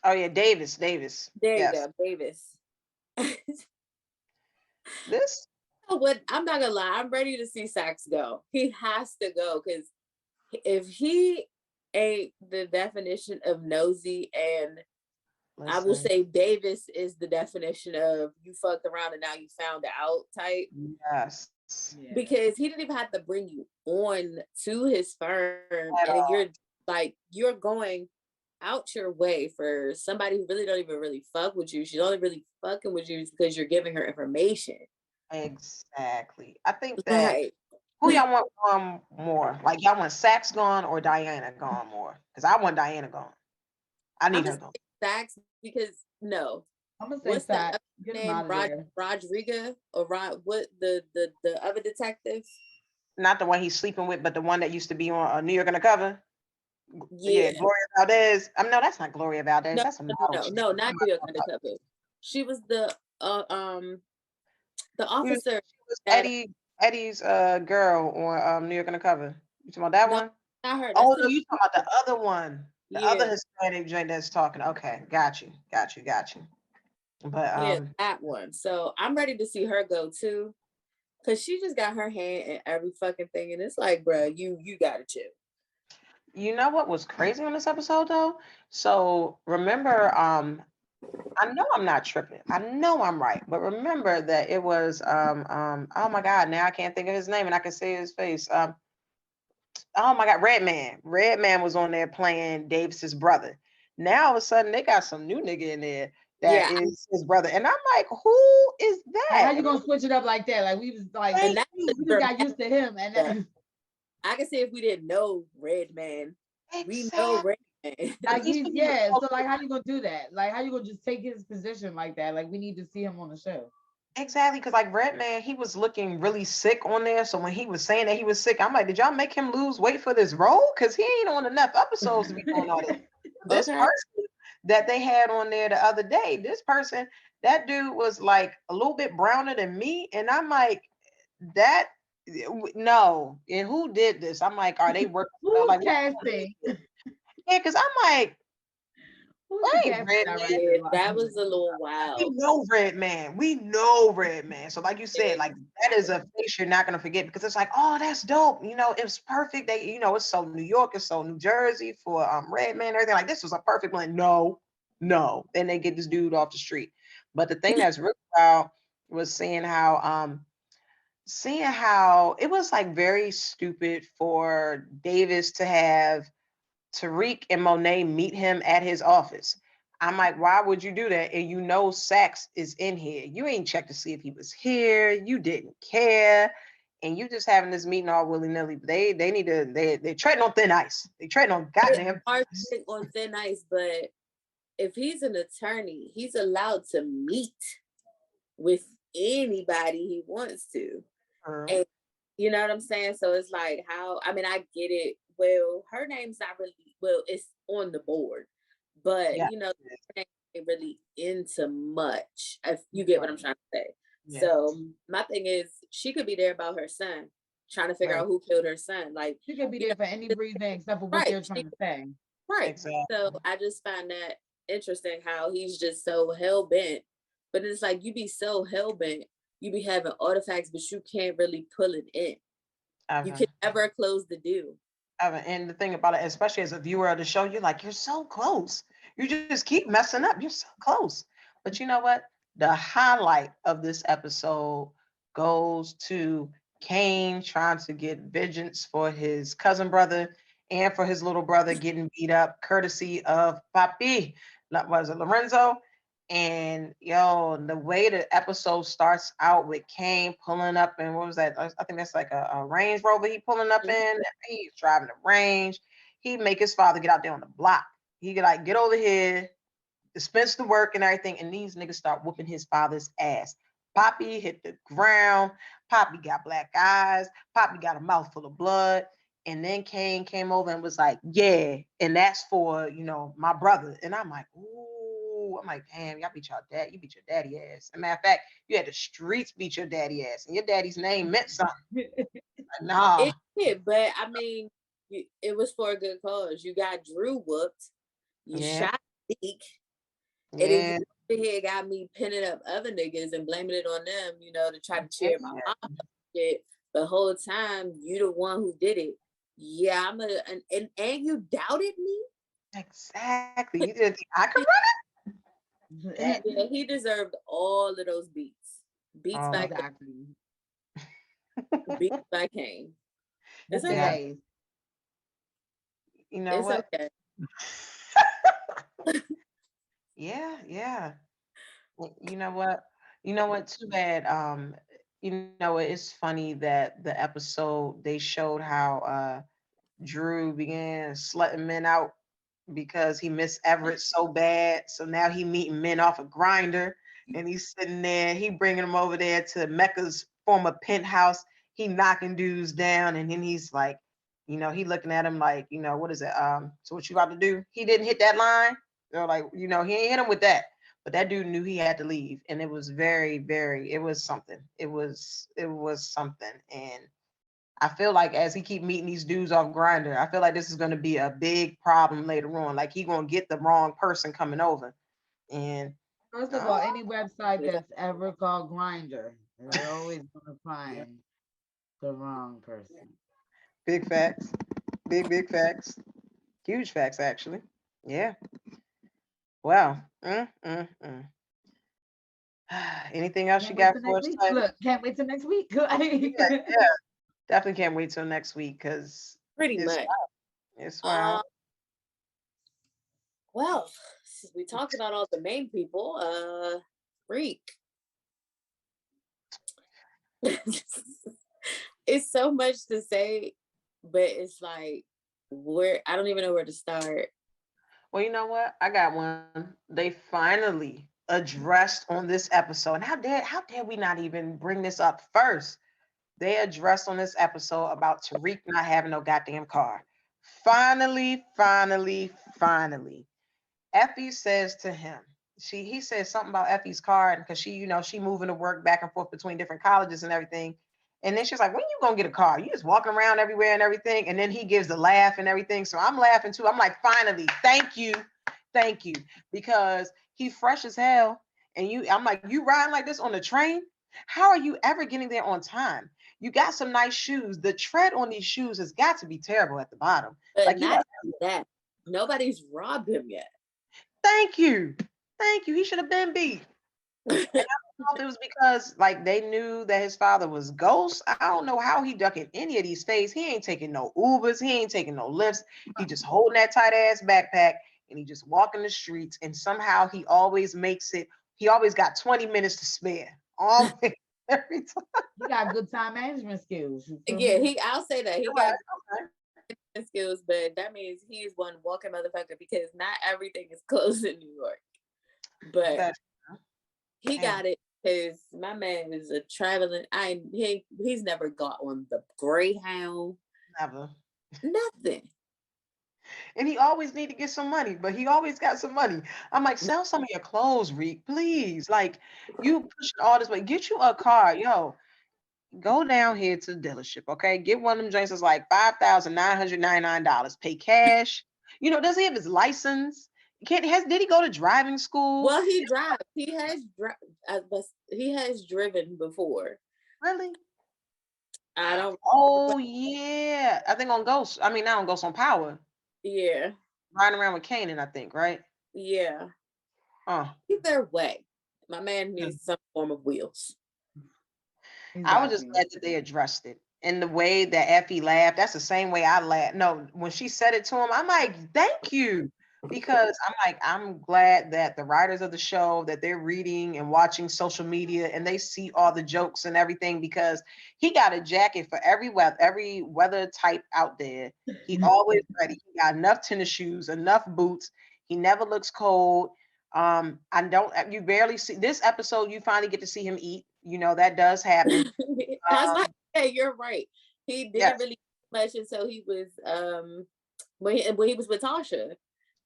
Oh yeah, Davis. There you go, Davis. This. What, I'm not gonna lie, I'm ready to see F.A.C.T.S go. He has to go, because if he ain't the definition of nosy, and listen, I will say Davis is the definition of you fucked around and now you found out type. Yes. Because he didn't even have to bring you on to his firm, and you're going out your way for somebody who really don't even really fuck with you. She's only really fucking with you because you're giving her information. Exactly. I think that who y'all want more? Like, y'all want F.A.C.T.S gone or Diana gone more? Because I want Diana gone. I need her gone. F.A.C.T.S, because no. I'm gonna say F.A.C.T.S. What's the name? Rodriguez or what the other detective? Not the one he's sleeping with, but the one that used to be on New York Undercover. Yeah, Gloria Valdez. No, that's not Gloria Valdez. No, that's a no, not New York Undercover. She was the officer. She was Eddie's girl on New York Undercover. You talking about that one? Not her. Oh no, you talking about the other one. The other Hispanic joint that's talking. Okay, got you. But that one. So I'm ready to see her go too, because she just got her hand in every fucking thing, and it's like, bro, you gotta chill. You know what was crazy on this episode though? So remember, I know I'm not tripping. I know I'm right, but remember that it was oh my God, now I can't think of his name and I can see his face. Oh my God, Redman. Redman was on there playing Davis's brother. Now all of a sudden they got some new nigga in there that is his brother. And I'm like, who is that? How you gonna switch it up like that? Like we was like, we just got used to him. And I can say if we didn't know Redman, we know Redman. Like so like how you gonna do that? Like how you gonna just take his position like that? Like we need to see him on the show. Exactly, because like Redman, he was looking really sick on there. So when he was saying that he was sick, I'm like, did y'all make him lose weight for this role? Because he ain't on enough episodes to be doing all this. This person that they had on there the other day, this person, that dude was like a little bit browner than me. And I'm like, no. And who did this? I'm like, are they working? Who's like casting? Yeah, because I'm like, who was the casting director? That was a little wild. We know Redman. We know Redman. So like you said, like that is a face you're not gonna forget because it's like, oh, that's dope. You know, it was perfect. They, you know, it's so New York, it's so New Jersey for Redman and everything. Like this was a perfect blend. No. Then they get this dude off the street. But the thing that's really wild was seeing how it was like very stupid for Davis to have Tariq and Monet meet him at his office. I'm like, why would you do that? And you know Sax is in here. You ain't checked to see if he was here. You didn't care. And you just having this meeting all willy-nilly. They need to, they're treading on thin ice. They treading on goddamn on thin ice, but if he's an attorney, he's allowed to meet with anybody he wants to. And you know what I'm saying? So it's like I get it. Well, her name's not really, it's on the board, but you know, they ain't really into much, if you get what I'm trying to say. Yeah. So my thing is, she could be there about her son, trying to figure out who killed her son. Like she could be there for any reason except for what they're trying to say. Right. Exactly. So I just find that interesting how he's just so hell-bent. But it's like you be so hell-bent, you be having artifacts, but you can't really pull it in. You can never close the deal. And the thing about it, especially as a viewer of the show, you're like, you're so close. You just keep messing up. You're so close. But you know what? The highlight of this episode goes to Kane trying to get vengeance for his cousin brother and for his little brother getting beat up, courtesy of Papi. Was it Lorenzo? And the way the episode starts out with Kane pulling up, and what was that? I think that's like a Range Rover he pulling up in. He's driving the range. He make his father get out there on the block. He could like get over here, dispense the work and everything, and these niggas start whooping his father's ass. Poppy hit the ground. Poppy got black eyes. Poppy got a mouthful of blood. And then Kane came over and was like, yeah, and that's for, my brother. And I'm like, ooh, I'm like, damn, y'all beat your dad. You beat your daddy ass. As a matter of fact, you had the streets beat your daddy ass. And your daddy's name meant something. Nah. It did, but I mean, it was for a good cause. You got Drew whooped. You shot Zeke. And then you got me pinning up other niggas and blaming it on them, to try to cheer my mom up. Shit. The whole time, you the one who did it. Yeah, and you doubted me? Exactly. You didn't think I could run it? Yeah, he deserved all of those beats. Beats by Beats by Kane. It's okay. You know it's what? Okay. Yeah. You know what? Too bad. It's funny that the episode they showed how Drew began slutting men out because he missed Everett so bad. So now he meeting men off a Grinder, and he's sitting there. He bringing them over there to Mecca's former penthouse. He knocking dudes down, and then he's like, he looking at him like, what is it? So what you about to do? He didn't hit that line. They're like, he ain't hit him with that. But that dude knew he had to leave, and it was very, very. It was something. It was something, and I feel like as he keep meeting these dudes off Grinder, I feel like this is going to be a big problem later on. Like he going to get the wrong person coming over. And first of all, any website that's ever called Grinder, they're always going to find the wrong person. Big facts. Big facts. Huge facts, actually. Yeah. Wow. Anything else you got for us? Look, can't wait till next week. Yeah. Definitely can't wait till next week because pretty much it's wild. Well, we talked about all the main people. Freak. It's so much to say, but it's like I don't even know where to start. Well, you know what? I got one. They finally addressed on this episode. And how dare we not even bring this up first? They addressed on this episode about Tariq not having no goddamn car. Finally. Effie says to him, he says something about Effie's car because she moving to work back and forth between different colleges and everything. And then she's like, when you gonna get a car? You just walking around everywhere and everything. And then he gives the laugh and everything. So I'm laughing too. I'm like, finally, thank you. Thank you. Because he fresh as hell. And I'm like, you riding like this on the train? How are you ever getting there on time? You got some nice shoes. The tread on these shoes has got to be terrible at the bottom. But Like not that. Nobody's robbed him yet. Thank you. Thank you. He should have been beat. And I don't know if it was because like they knew that his father was ghost. I don't know how he ducking any of these fays. He ain't taking no Ubers. He ain't taking no lifts. He just holding that tight ass backpack and he just walking the streets. And somehow he always makes it. He always got 20 minutes to spare. Always, every time. He got good time management skills. Yeah, I'll say that. He got skills, but that means he's one walking motherfucker because not everything is closed in New York. But he got it because my man is a traveling. He's never got on the Greyhound. Never. Nothing. And he always need to get some money, but he always got some money. I'm like, sell some of your clothes, Reek, please. Like, you pushing all this way. Get you a car, yo. Go down here to the dealership, okay? Get one of them drinks that's like $5,999. Pay cash. You know, does he have his license? Did he go to driving school? Well, he drives. He has driven before. Really? I don't. Oh yeah, I think on Ghost. I mean, not on Ghost, on Power. Yeah. Riding around with Kanan, I think, right? Yeah. Either way, my man needs some form of wheels. Exactly. I was just glad that they addressed it. And the way that Effie laughed, that's the same way I laughed. No, when she said it to him, I'm like, thank you. Because I'm glad that the writers of the show, that they're reading and watching social media and they see all the jokes and everything, because he got a jacket for every weather type out there. He always ready. He got enough tennis shoes, enough boots. He never looks cold. You barely see this episode. You finally get to see him eat. You know, that does happen. You're right. He didn't really much until he was when he was with Tasha.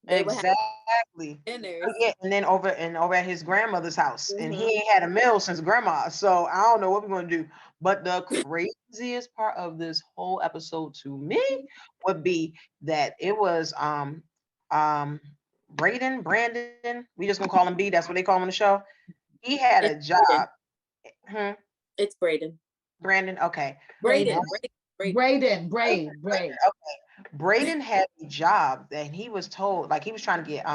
Exactly. Yeah, and then over at his grandmother's house, and he ain't had a meal since grandma. So I don't know what we're gonna do. But the craziest part of this whole episode to me would be that it was Brandon. We just gonna call him B. That's what they call him on the show. He had a job. It's Braden. Brandon. Okay. Braden. Okay. Braden had a job that he was told, like he was trying to get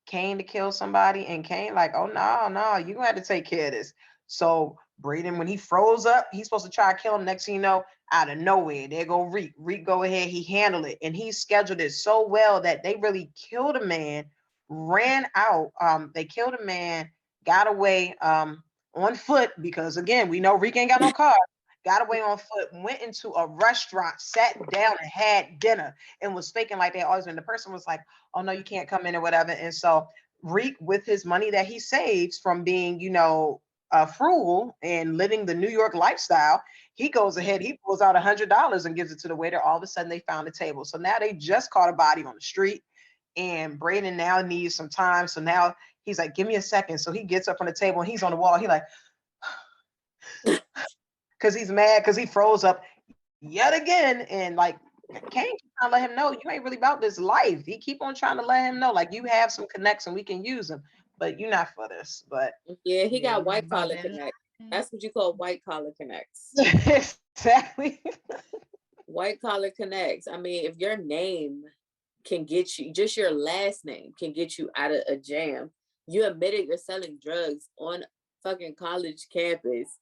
Kane to kill somebody, and Kane like, oh no, you gonna have to take care of this. So Braden, when he froze up, he's supposed to try to kill him. Next thing you know, out of nowhere, there go Reek. Reek go ahead, he handled it, and he scheduled it so well that they really killed a man, ran out. They killed a man, got away on foot, because again, we know Reek ain't got no car. Got away on foot, went into a restaurant, sat down and had dinner, and was faking like they always been. The person was like, oh no, you can't come in or whatever. And so Reek, with his money that he saves from being, frugal and living the New York lifestyle, he goes ahead, he pulls out $100 and gives it to the waiter. All of a sudden they found a table. So now they just caught a body on the street, and Braden now needs some time. So now he's like, give me a second. So he gets up from the table and he's on the wall. He like, because he's mad because he froze up yet again. And like, Kane keep trying to let him know you ain't really about this life. He keep on trying to let him know, like, you have some connects and we can use them, but you're not for this. But yeah, he got white collar connects. That's what you call white collar connects. Exactly. White collar connects. I mean, if your name can get you, just your last name can get you out of a jam. You admitted you're selling drugs on fucking college campus,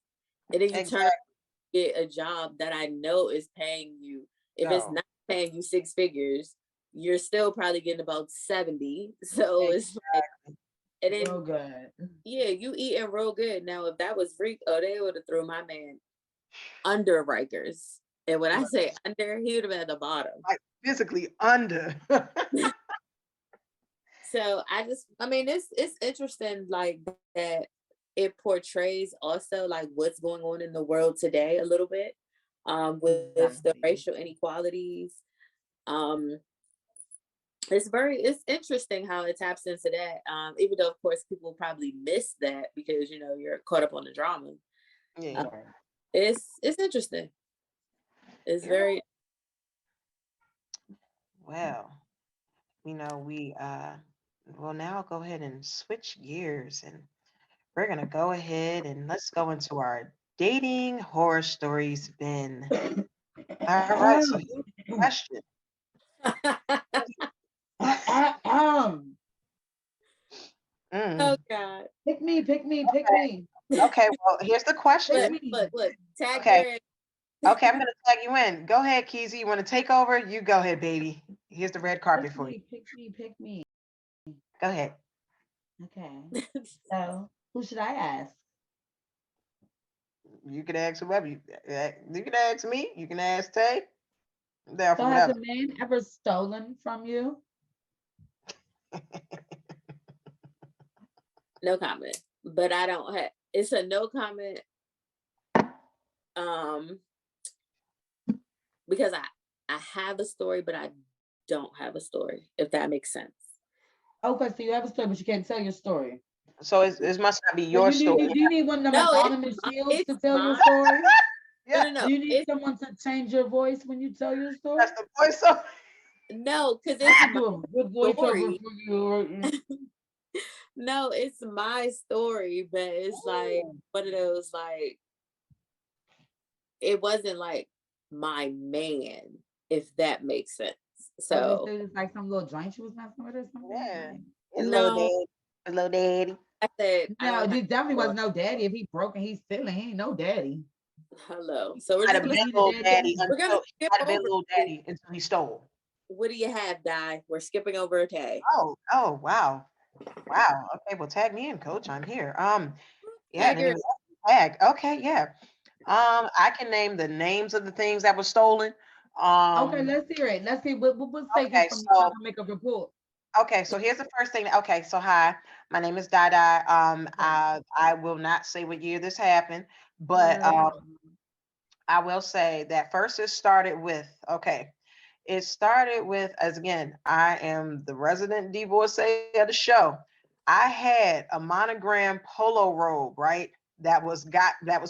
and then you turn get a job that I know is paying you. If it's not paying you 6 figures, you're still probably getting about 70. So it's like, and then real good. Yeah, you eating real good. Now, if that was Freak, they would have threw my man under Rikers. And when I say under, he would have been at the bottom. Like physically under. So it's interesting, like that. It portrays also like what's going on in the world today a little bit, with the racial inequalities. It's interesting how it taps into that. Even though of course people probably miss that because you're caught up on the drama. Yeah. It's interesting. It's very well. We well, now I'll go ahead and switch gears, and we're gonna go ahead and let's go into our dating horror stories bin. All right, so here's the question. Oh God. Pick me. Okay, well, here's the question. Look, tag Okay. her in. Okay, I'm gonna tag you in. Go ahead, Keezie. You want to take over? You go ahead, baby. Here's the red carpet for you. Pick me. Go ahead. Okay. So, who should I ask? You can ask whoever you can ask me. You can ask Tay. I'm down for So, has whatever. a man ever stolen from you? No comment. But I don't have. It's a no comment. Because I have a story, but I don't have a story. If that makes sense. Okay, so you have a story, but you can't tell your story. So it must not be So your story. do you need one of them anonymous shields to tell your mine. story? Yeah. No. Do you need someone to change your voice when you tell your story? That's the voiceover. No, because I it's can do a good voiceover for you. No, it's my story, but it's like one of those like it wasn't like my man, if that makes sense. So Okay, so it's like some little joint you was messing with or something. Yeah. Like, His no, little daddy. I said I no, don't have this definitely a was no daddy. If he broke and he's stealing, he ain't no daddy. hello. So we're Might just have gonna been He the little daddy. daddy we're gonna until skip might have been over. little daddy until he stole. What do you have, Di? We're skipping over a day. Oh, wow. Wow. Okay, well, tag me in, coach. I'm here. Yeah, didn't Tiger. even tag. Okay, yeah. I can name the names of the things that were stolen. Okay, Um, let's hear it. Let's see what's taken okay, from you so I so can make a report. okay, so here's the first thing. Okay, so hi, my name is Dai Dai. Okay. I will not say what year this happened, No, but that's fine. I will say that first it started with okay. It started with, as again, I am the resident divorcee of the show. I had a monogram polo robe, right? That was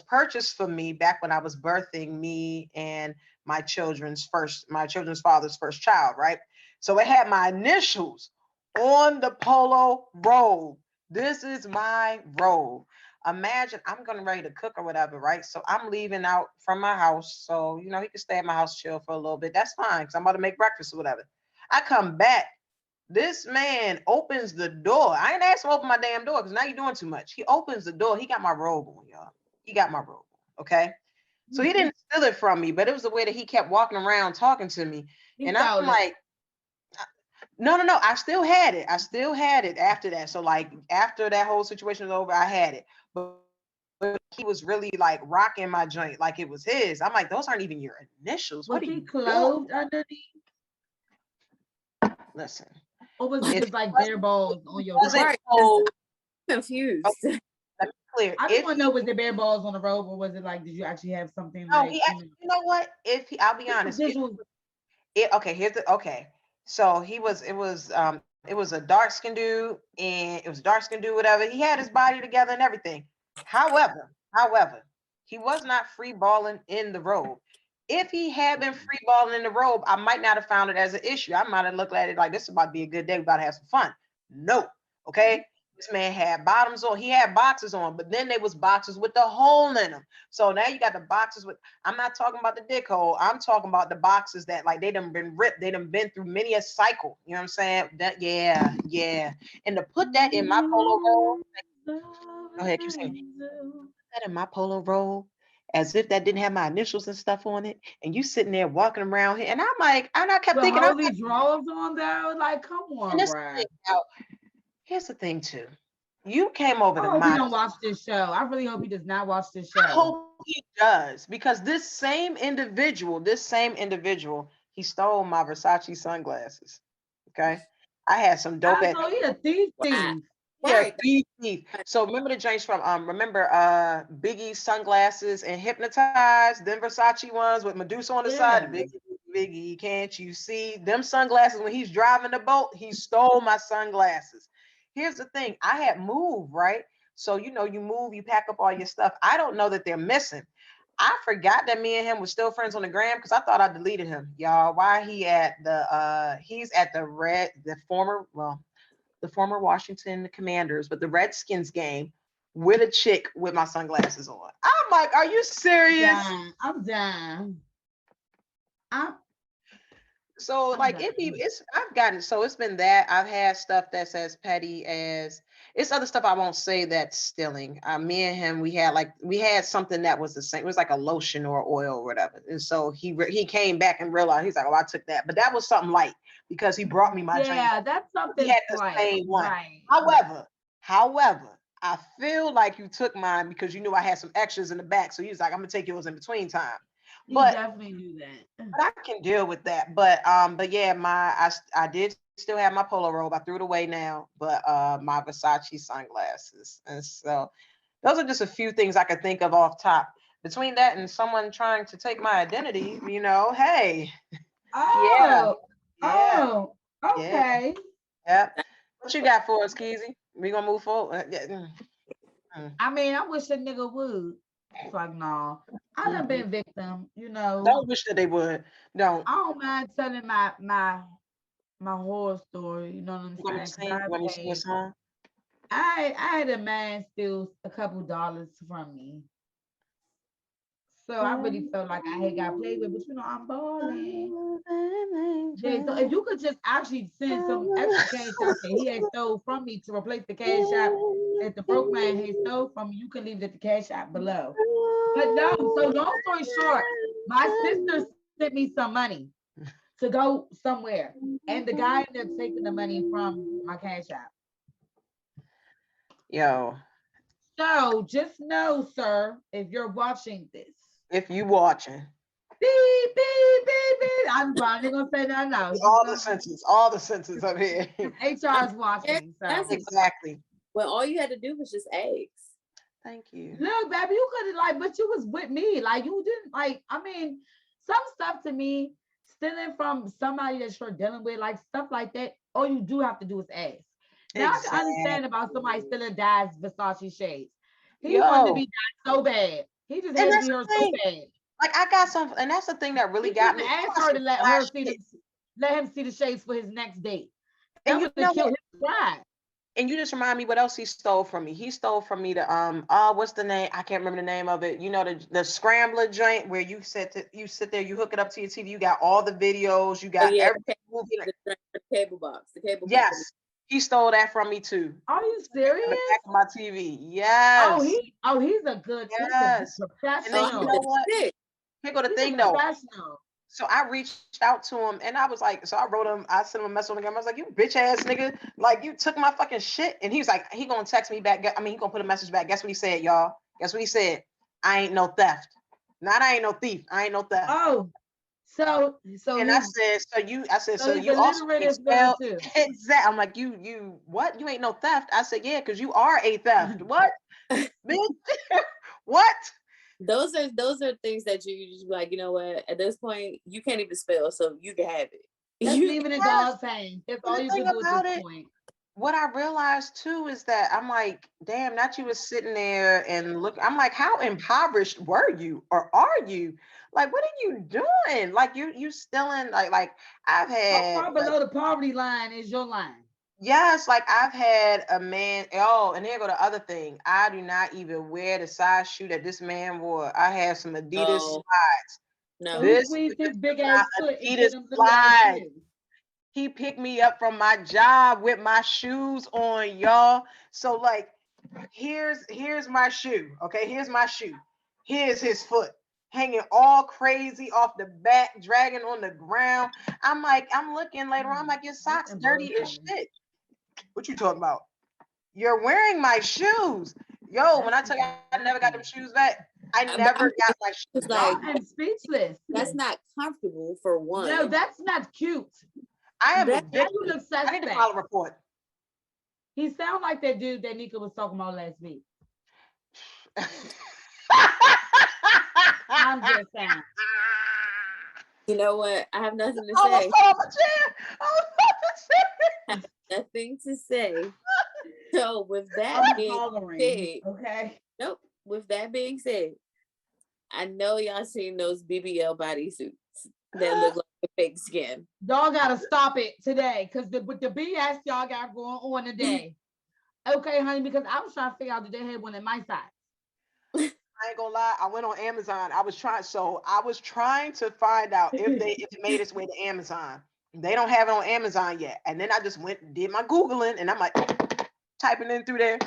purchased for me back when I was birthing me and my children's father's first child, right? So it had my initials on the polo robe. This is my robe. Imagine I'm gonna ready to cook or whatever, right? So I'm leaving out from my house. So, he can stay at my house, chill for a little bit. That's fine because I'm about to make breakfast or whatever. I come back. This man opens the door. I ain't asked him to open my damn door because now you're doing too much. He opens the door. He got my robe on, y'all. He got my robe on. Okay. So he didn't steal it from me, but it was the way that he kept walking around talking to me. He And I'm stole it. like, no. I still had it. I still had it after that. So like after that whole situation was over, I had it. But he was really like rocking my joint like it was his. I'm like, those aren't even your initials. Was What are he you doing? clothed underneath? Listen, Or was it if just he like bare balls on your wasn't robe? Right. told, Confused. okay, let me be clear. I just If want to he know, was it bare balls on the robe, or was it like, did you actually have something no, like, he actually, you know what? If he, I'll be just a honest. visual? Okay, here's the okay. So it was a dark skinned dude, and it was a dark skinned dude, whatever. He had his body together and everything. However, he was not free balling in the robe. If he had been free balling in the robe, I might not have found it as an issue. I might have looked at it like this is about to be a good day. We about to have some fun. No, okay. This man had bottoms on. He had boxes on, but then there was boxes with the hole in them. So now you got the boxes with. I'm not talking about the dick hole. I'm talking about the boxes that like they done been ripped. They done been through many a cycle. You know what I'm saying? That yeah. And to put that in my polo robe. Go ahead, keep saying that in my polo robe as if that didn't have my initials and stuff on it. And you sitting there walking around here, and I'm like, and I kept The thinking, I'm holy like, drawers on there? Like, come and on, this bruh. thing, now, here's the thing too. You came over I to hope he my. don't watch this show. I really hope he does not watch this I show. hope he does because this same individual, he stole my Versace sunglasses. Okay, I had some dope I at. know he a thief, Wow. thief. Yeah, Right. thief. So remember the James from remember Biggie's sunglasses and Hypnotized, them Versace ones with Medusa on the side. Yeah. Biggie, can't you see them sunglasses when he's driving the boat? He stole my sunglasses. Here's the thing, I had moved, right? So you move, you pack up all your stuff. I don't know that they're missing. I forgot that me and him were still friends on the gram because I thought I deleted him. Y'all, why he's at the former, well, the former Washington Commanders, but the Redskins game with a chick with my sunglasses on. I'm like, are you serious? I'm done. So like I've gotten, so it's been that. I've had stuff that's as petty as, it's other stuff I won't say that's stealing. Me and him, we had something that was the same. It was like a lotion or oil or whatever. And so he came back and realized, he's like, oh, I took that, but that was something light because he brought me my drink. Yeah, that's something. He had the same one. Right. However, I feel like you took mine because you knew I had some extras in the back. So he was like, I'm gonna take yours in between time. But definitely knew that. But I can deal with that. But yeah, I did still have my polo robe. I threw it away now, but my Versace sunglasses. And so those are just a few things I could think of off top. Between that and someone trying to take my identity, hey. Oh, okay. Yep. What you got for us, Keezie? We gonna move forward? I mean, I wish a nigga would. It's like, no, I done been victim, Don't wish that they would. Don't. I don't mind telling my horror story. You know what I'm saying? Let me sing a song. I had a man steal a couple dollars from me. So I really felt like I had got played with, but I'm balling. Yeah, so if you could just actually send some extra cash out that he had stole from me to replace the cash out that the broke man had stole from me, you can leave it at the cash out below. But no, so long story short, my sister sent me some money to go somewhere, and the guy ended up taking the money from my cash out. Yo. So just know, sir, if you're watching this. If you watching. Beep, beep, beep, beep. I'm probably gonna say that now. All the senses up here. HR is watching. So. Exactly. Well, all you had to do was just ask. Thank you. Look, baby, you could have but you was with me. Like you didn't I mean, some stuff to me, stealing from somebody that you're dealing with, like stuff like that, all you do have to do is ask. Now I can understand about somebody stealing Dad's Versace shades. He wanted to be Dad so bad. He just had to be her so bad. Like I got some, and that's the thing that really got me. Asked her to let him see the shades for his next date. That and would have killed his pride. And you just remind me what else he stole from me. He stole from me the what's the name? I can't remember the name of it. You know, the scrambler joint where you sit there, you hook it up to your TV, you got all the videos, you got every movie. The cable box. Yes. He stole that from me too. Are you serious? The back of my TV. Yes. He's a good professional. And then you know what? Here go the thing though. So I reached out to him and I was like, so I wrote him, I sent him a message on the game. I was like, you bitch ass nigga, like you took my fucking shit. And he was like, he gonna text me back. He gonna put a message back. Guess what he said, y'all? Guess what he said? I ain't no theft. Not I ain't no thief. I ain't no theft. Oh, so and I said, so you also spell exactly. I'm like, you what? You ain't no theft. I said, yeah, because you are a theft. What? Bitch? What? Those are things that you just like, you know what? At this point, you can't even spell, so you can have it. Just leave it in God's hands. That's all you can do at this point. What I realized too is that I'm like, damn, not you was sitting there and look. I'm like, how impoverished were you, or are you? Like, what are you doing? Like, you stealing? Like I've had. How far below the poverty line is your line? Yes, like I've had a man. Oh, and here go the other thing. I do not even wear the size shoe that this man wore. I have some Adidas slides. No, this big ass foot Adidas slides. He picked me up from my job with my shoes on, y'all. So like, here's my shoe. Okay, here's my shoe. Here's his foot hanging all crazy off the back, dragging on the ground. I'm like, I'm looking later on. I'm like, your socks dirty as shit. What you talking about? You're wearing my shoes. Yo, when I tell you I never got them shoes back, I never got my shoes back. I'm speechless. That's not comfortable for one. No, that's not cute. I am a victim. I need to file a report. He sound like that dude that Nika was talking about last week. I'm just saying. You know what? I have nothing to say. Nothing to say. So with that being said, okay. Nope. With that being said, I know y'all seen those BBL bodysuits. that look like the fake skin. Y'all gotta stop it today, cause with the BS y'all got going on today. Okay, honey, because I was trying to figure out that they had one in my size. I ain't gonna lie, I went on Amazon. I was trying to find out if it made its way to Amazon. They don't have it on Amazon yet. And then I just went and did my Googling, and I'm like typing in through there,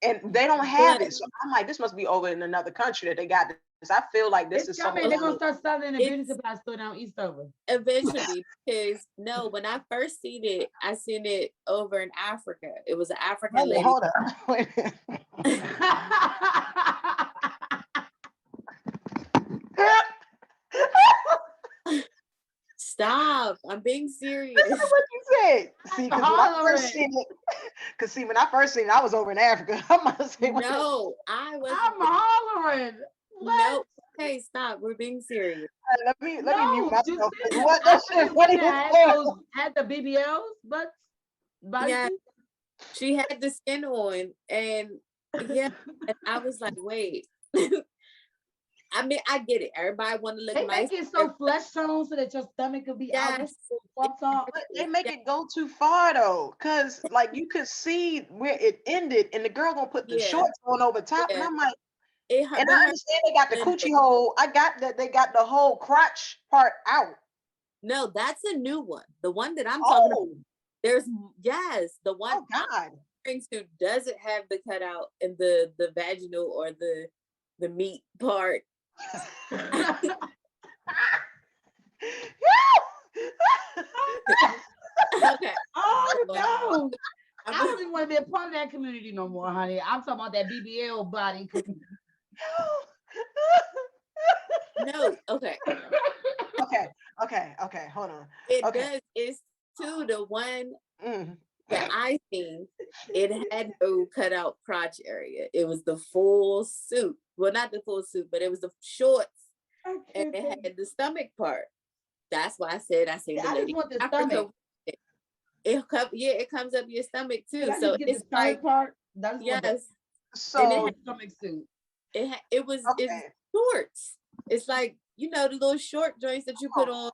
and they don't have it. So I'm like, this must be over in another country that they got this. I feel like this is something. They're gonna start selling in a beauty supply store down Eastover eventually. Because when I first seen it, I seen it over in Africa. It was an African lady. Hold on. Wait a minute. Stop! I'm being serious. That's what you said. See, because when I first seen it, I was over in Africa. I'm gonna say, no, I wasn't. I'm hollering. What? No, okay, stop. We're being serious. Let me mute myself. What? That shit funny. Had the BBLs, but yeah, she had the skin on, and yeah, and I was like, wait. I mean, I get it. Everybody want to look nice. They make it so flesh tone so that your stomach could be out. But they make it go too far though, because like you could see where it ended, and the girl gonna put the shorts on over top, and I'm like, and I understand they got the coochie hole. I got that they got the whole crotch part out. No, that's a new one. The one that I'm talking about. There's the one I'm referring to doesn't have the cutout and the vaginal or the meat part. Okay. Oh no. I don't even want to be a part of that community no more, honey. I'm talking about that BBL body. No, okay. Okay, hold on. It does. It's to the one that I seen. It had no cutout crotch area. It was the full suit. Well, not the full suit, but it was the shorts, and it had the stomach part. That's why I said I seen the lady. I just want the stomach. It comes up your stomach too. So it's the like part. That's yes. So and it had stomach suit. It was it's shorts. It's like the little short joints that you put on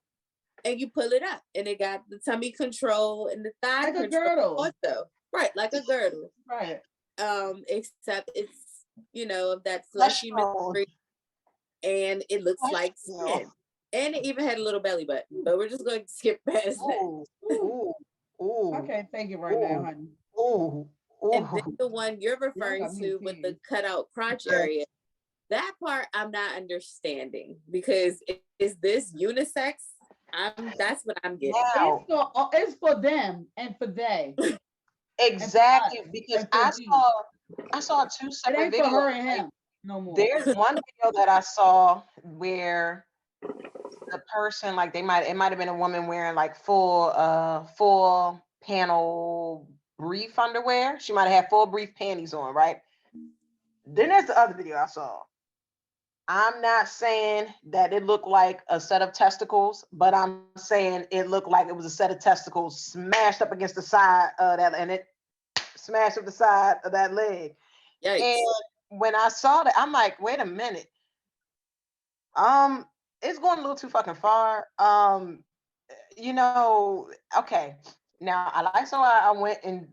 and you pull it up, and it got the tummy control and the thigh like control. A girdle. Also. Right, like a girdle. Right. Except it's of that fleshy material, and it looks like skin. And it even had a little belly button, but we're just going to skip past that. I can't take it right now, honey. And then the one you're referring to with the cutout crotch area, that part I'm not understanding, because is this unisex? That's what I'm getting. It's for them and for they. Exactly, because I saw two separate videos. For her and him. No more. There's one video that I saw where the person, like it might have been a woman wearing like full panel brief underwear. She might have had full brief panties on, right? Then there's the other video I saw. I'm not saying that it looked like a set of testicles, but I'm saying it looked like it was a set of testicles smashed up against the side of that, and it smashed up the side of that leg. Yikes. And when I saw that, I'm like, wait a minute. It's going a little too fucking far. Okay. Now I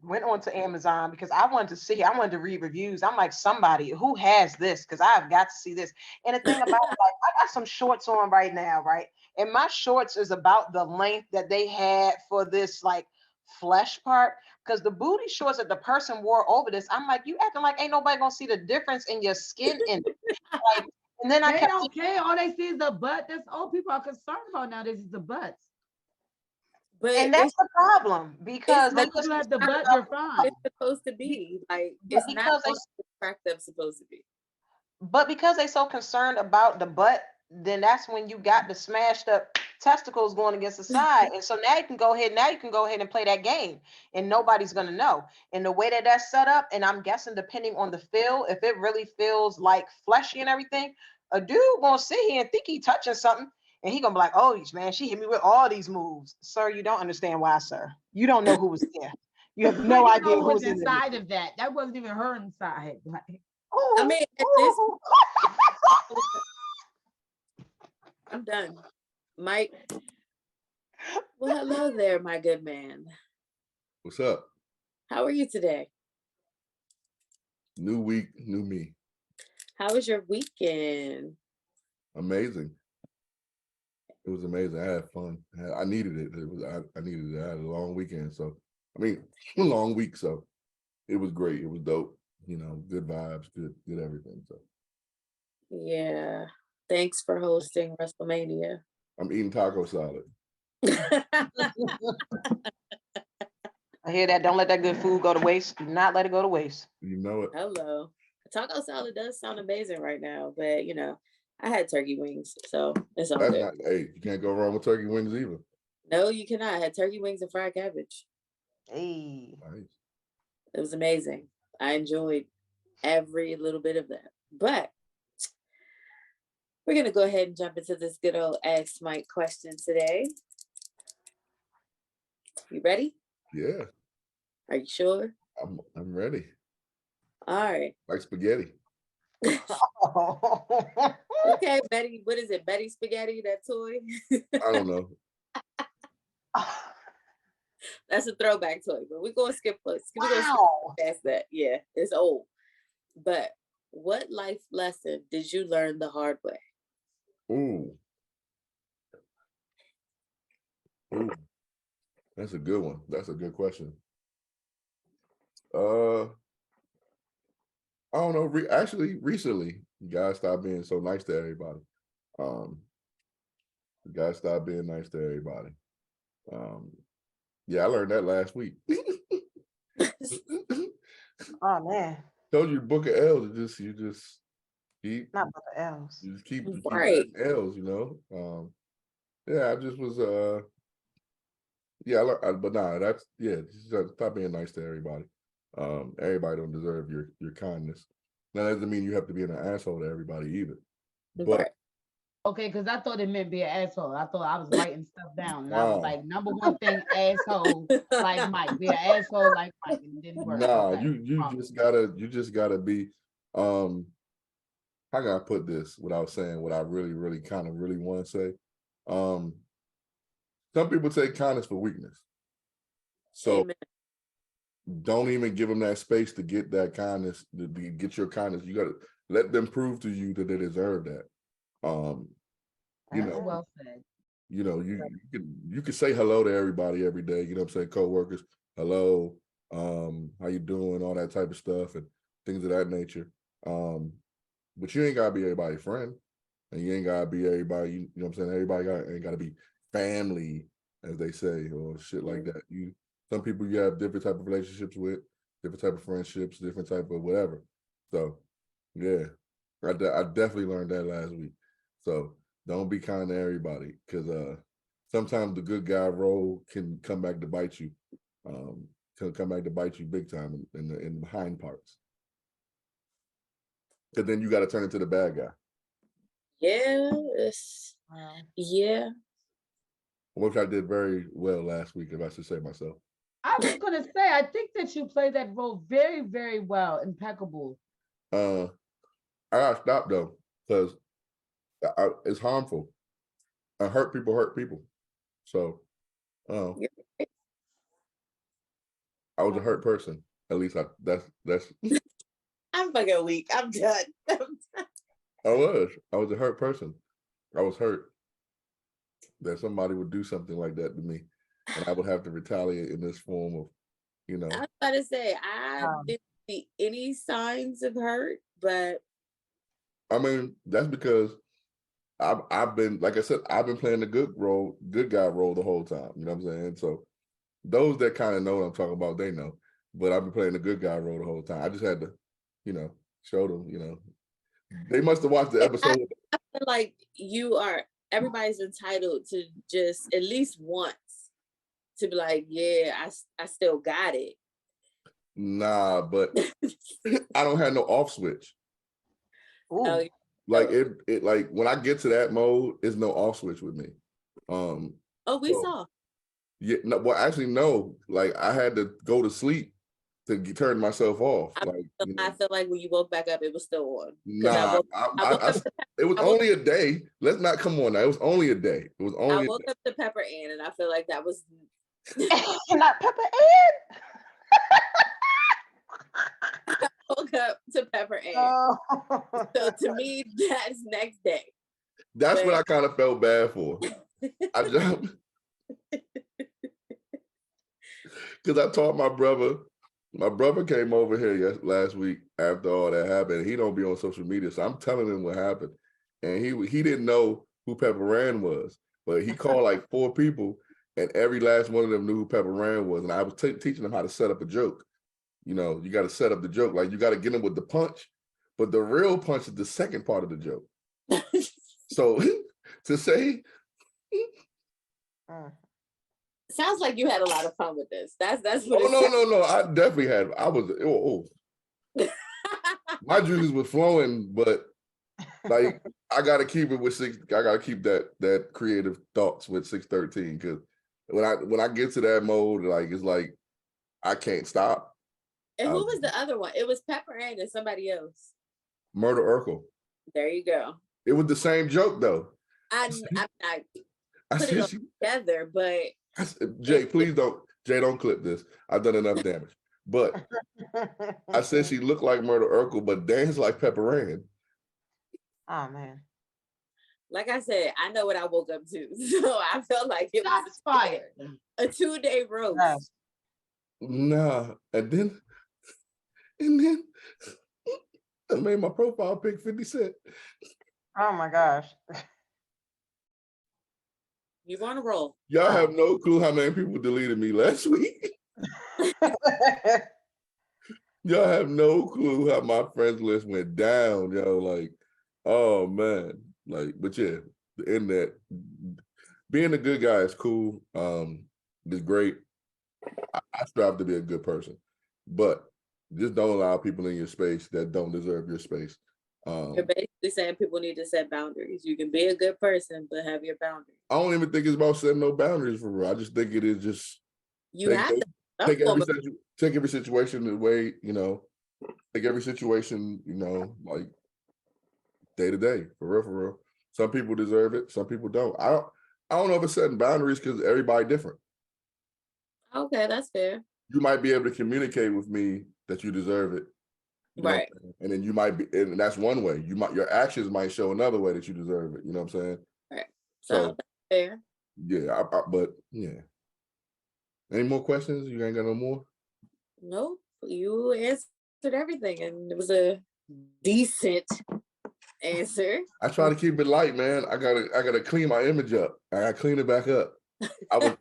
went on to Amazon because I wanted to read reviews. I'm like, somebody who has this, because I've got to see this. And the thing about it, like, I got some shorts on right now, right? And my shorts is about the length that they had for this like flesh part. Because the booty shorts that the person wore over this, I'm like, you acting like ain't nobody gonna see the difference in your skin in it. Like, and then they don't care. All they see is the butt. That's all people are concerned about nowadays is the butts. And that's the problem, because they just have the butt, you're fine. It's supposed to be like it's not attractive supposed to be. But because they're so concerned about the butt, then that's when you got the smashed up testicles going against the side. And so now you can go ahead and play that game, and nobody's gonna know. And the way that that's set up, and I'm guessing depending on the feel, if it really feels like fleshy and everything, a dude gonna sit here and think he touching something. And he gonna be like, oh, man, she hit me with all these moves. Sir, you don't understand why, sir. You don't know who was there. You have no idea who was inside of that. That wasn't even her inside. Like, I mean, at this I'm done. Mike. Well, hello there, my good man. What's up? How are you today? New week, new me. How was your weekend? Amazing. It was amazing. I had fun. I needed it. I needed it. I had a long weekend, so a long week, so it was great. It was dope. Good vibes, good everything. So yeah. Thanks for hosting WrestleMania. I'm eating taco salad. I hear that. Don't let that good food go to waste. Do not let it go to waste. You know it. Hello. Taco salad does sound amazing right now, but I had turkey wings, so it's all good. Hey, you can't go wrong with turkey wings either. No, you cannot. I had turkey wings and fried cabbage. Hey. Nice. It was amazing. I enjoyed every little bit of that. But we're going to go ahead and jump into this good old Ask Mike question today. You ready? Yeah. Are you sure? I'm ready. All right. Like spaghetti. Okay, Betty. What is it? Betty Spaghetti, that toy? I don't know. That's a throwback toy, but we're going to skip past that. Yeah, it's old. But what life lesson did you learn the hard way? Ooh. That's a good one. That's a good question. I don't know. Actually, recently, you guys stopped being so nice to everybody. You guys stopped being nice to everybody. Yeah, I learned that last week. Oh man. Told you, book of L's. You just keep not book of L's. You just keep right. L's. Yeah, I just was. Yeah, but nah, that's stop being nice to everybody. Everybody don't deserve your kindness. That doesn't mean you have to be an asshole to everybody either. But right. Okay, because I thought it meant be an asshole. I thought I was writing stuff down, and I was like, number one thing, asshole like Mike. Be an asshole like Mike, and it didn't work. Nah, okay. you just gotta be. How can I put this without saying what I really want to say? Some people take kindness for weakness, so Amen. Don't even give them that space to get that kindness. To get your kindness, you gotta let them prove to you that they deserve that. Well said. You can say hello to everybody every day. You know what I'm saying? Co-workers, hello, how you doing? All that type of stuff and things of that nature. But you ain't gotta be everybody's friend, and you ain't gotta be everybody. You know what I'm saying? Everybody ain't gotta be family, as they say, or shit like that. Some people you have different type of relationships with, different type of friendships, different type of whatever. So, yeah, I definitely learned that last week. So don't be kind to everybody, because sometimes the good guy role can come back to bite you. Can come back to bite you big time in the behind parts. Because then you got to turn into the bad guy. Yes. Yeah. Which I did very well last week, if I should say myself. I was gonna say, I think that you played that role very, very well, impeccable. I gotta stop though, because it's harmful. Hurt people. So, I was a hurt person. At least that's. I'm fucking weak. I'm done. I was a hurt person. I was hurt that somebody would do something like that to me, and I would have to retaliate in this form of, I was about to say, I didn't see any signs of hurt, but I mean, that's because I've been, like I said, I've been playing the good guy role the whole time. You know what I'm saying? So those that kind of know what I'm talking about, they know. But I've been playing the good guy role the whole time. I just had to, show them. They must have watched the episode. I feel like everybody's entitled to just at least once to be like, yeah, I still got it. Nah, but I don't have no off switch. Ooh. Like it like when I get to that mode, it's no off switch with me. We saw. Yeah, no, well, actually, no. Like I had to go to sleep turn myself off. I feel like when you woke back up, it was still on. Nah, it was only a day. Let's not come on now. It was only a day. It was only. I woke up to Pepper Ann, and I feel like that was not Pepper Ann. I woke up to Pepper Ann. So to me, that's next day. That's what I kind of felt bad for. I just because I taught my brother. My brother came over here last week after all that happened. He don't be on social media, so I'm telling him what happened, and he didn't know who Pepper Ann was, but he called like 4 people, and every last one of them knew who Pepper Ann was, and I was teaching them how to set up a joke. You know, you got to set up the joke, like you got to get them with the punch, but the real punch is the second part of the joke. So to say. Sounds like you had a lot of fun with this. That's what. Oh no! I definitely had. I was. My juices was flowing, but like I gotta keep it with 6. I gotta keep that creative thoughts with 613 because when I get to that mode, like it's like I can't stop. And who was the other one? It was Pepper Ann and somebody else. Murder Urkel. There you go. It was the same joke though. I'm not putting it together, but. Jay, please don't clip this. I've done enough damage. But I said she looked like Murder Urkel, but danced like Pepper Ann. Oh man. Like I said, I know what I woke up to. So I felt like it was fired. A 2-day roast. Yes. Nah. And then I made my profile pic 50 Cent. Oh my gosh. You want to roll? Y'all have no clue how many people deleted me last week. Y'all have no clue how my friends list went down, yo. Like, oh man. Like, but yeah, the internet, being a good guy is cool. It's great. I strive to be a good person, but just don't allow people in your space that don't deserve your space. You're basically saying people need to set boundaries. You can be a good person, but have your boundaries. I don't even think it's about setting no boundaries for real. I just think it is just take every situation the way, you know, take every situation, you know, like day to day, for real. Some people deserve it, some people don't. I don't know if it's setting boundaries because everybody different. Okay, that's fair. You might be able to communicate with me that you deserve it. Right. And then you might be, and that's one way. Your actions might show another way that you deserve it. You know what I'm saying? Right. So that's fair. Yeah, but yeah. Any more questions? You ain't got no more? Nope. You answered everything, and it was a decent answer. I try to keep it light, man. I gotta clean my image up. I gotta clean it back up. I was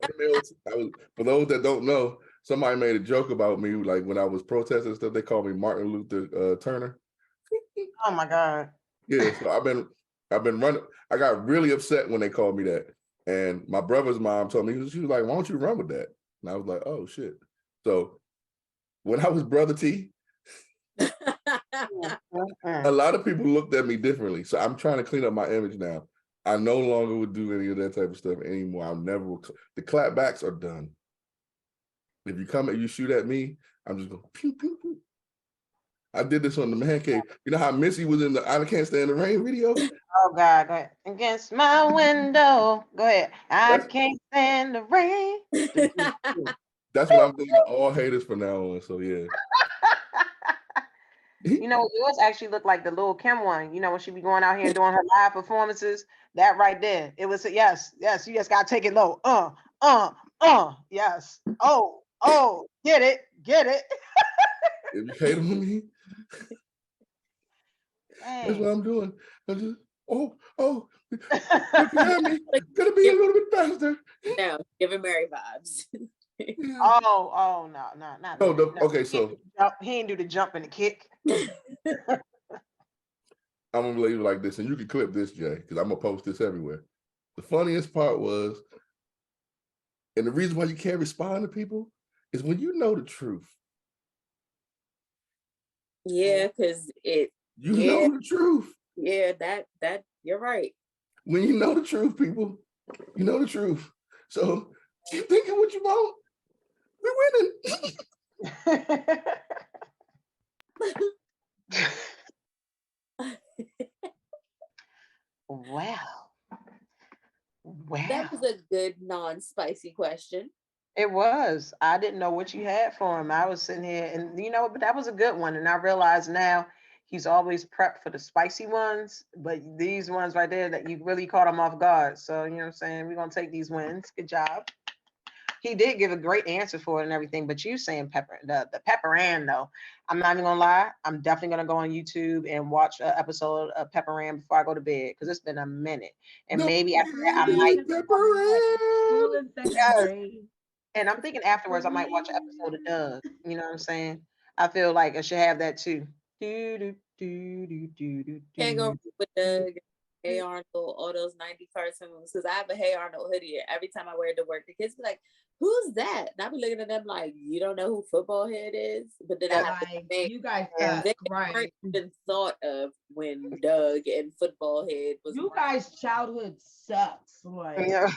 for those that don't know, somebody made a joke about me, like when I was protesting and stuff, they called me Martin Luther Turner. Oh my God. Yeah, so I've been running. I got really upset when they called me that. And my brother's mom told me, she was like, why don't you run with that? And I was like, oh shit. So when I was Brother T, a lot of people looked at me differently. So I'm trying to clean up my image now. I no longer would do any of that type of stuff anymore. I'll never. The clapbacks are done. If you come and you shoot at me, I'm just going pew pew pew. I did this on the Man Cave. You know how Missy was in the I Can't Stand the Rain video? Oh God, go ahead. Against my window. Go ahead. I can't stand the rain. That's what I'm doing. All haters from now on. So yeah. You know, yours actually looked like the Lil' Kim one. You know, when she be going out here and doing her live performances. That right there. It was yes. You just gotta take it low. Yes. Oh, get it. If you hate on me, that's what I'm doing. I just gonna be a little bit faster. No, giving Mary vibes. Oh no, not no, that. No, okay, so he didn't do the jump and the kick. I'm gonna leave it like this, and you can clip this, Jay, because I'm gonna post this everywhere. The funniest part was, and the reason why you can't respond to people is when you know the truth. Yeah, because you know the truth. Yeah, that you're right. When you know the truth, people, you know the truth. So keep thinking what you want. We're winning. Wow. That was a good non-spicy question. It was. I didn't know what you had for him. I was sitting here and but that was a good one. And I realize now he's always prepped for the spicy ones, but these ones right there that you really caught him off guard. So, you know what I'm saying? We're gonna take these wins. Good job. He did give a great answer for it and everything, but you saying the pepper and though, I'm not even gonna lie. I'm definitely gonna go on YouTube and watch an episode of Pepper Ann before I go to bed because it's been a minute. And maybe after that I might. School in second grade. And I'm thinking afterwards I might watch an episode of Doug. You know what I'm saying? I feel like I should have that too. Can't go with Doug, Hey Arnold, all those 90 cartoons. Because I have a Hey Arnold hoodie. Every time I wear it to work, the kids be like, "Who's that?" And I be looking at them like, "You don't know who Football Head is?" But then you guys weren't even thought of when Doug and Football Head was. You guys' childhood sucks. Like, yeah,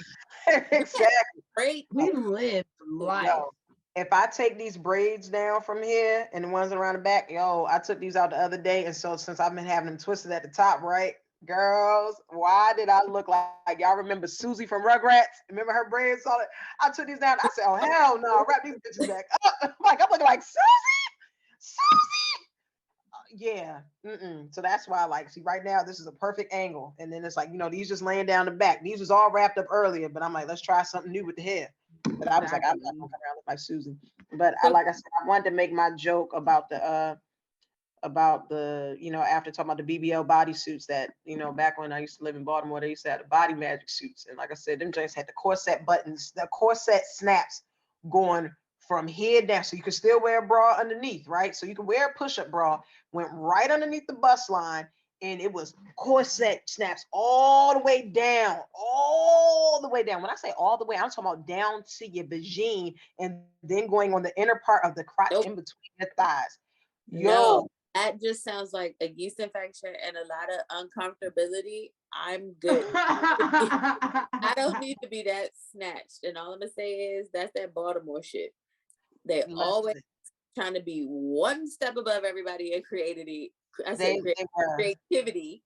exactly. Great. We lived life. Yo, if I take these braids down from here and the ones around the back, I took these out the other day, and so since I've been having them twisted at the top, right? Girls, why did I look like y'all remember Susie from Rugrats? Remember her braids on it? I took these down. I said, "Oh hell no, wrap these bitches back up." Like I'm looking like Susie. Yeah. So that's why, see, right now this is a perfect angle, and then it's like these just laying down the back. These was all wrapped up earlier, but I'm like, let's try something new with the hair. But I was like, I'm not gonna come around look like Susie. But like I said, I wanted to make my joke about the after talking about the BBL bodysuits that back when I used to live in Baltimore, they used to have the body magic suits, and like I said, them joints had the corset buttons, the corset snaps going from here down, so you could still wear a bra underneath, right? So you could wear a push-up bra, went right underneath the bust line, and it was corset snaps all the way down, When I say all the way, I'm talking about down to your vagine, and then going on the inner part of the crotch in between your thighs. No, that just sounds like a yeast infection and a lot of uncomfortability. I'm good. I don't need to be that snatched. And all I'm gonna say is that's that Baltimore shit. They're always trying to be one step above everybody and creativity. I said creativity,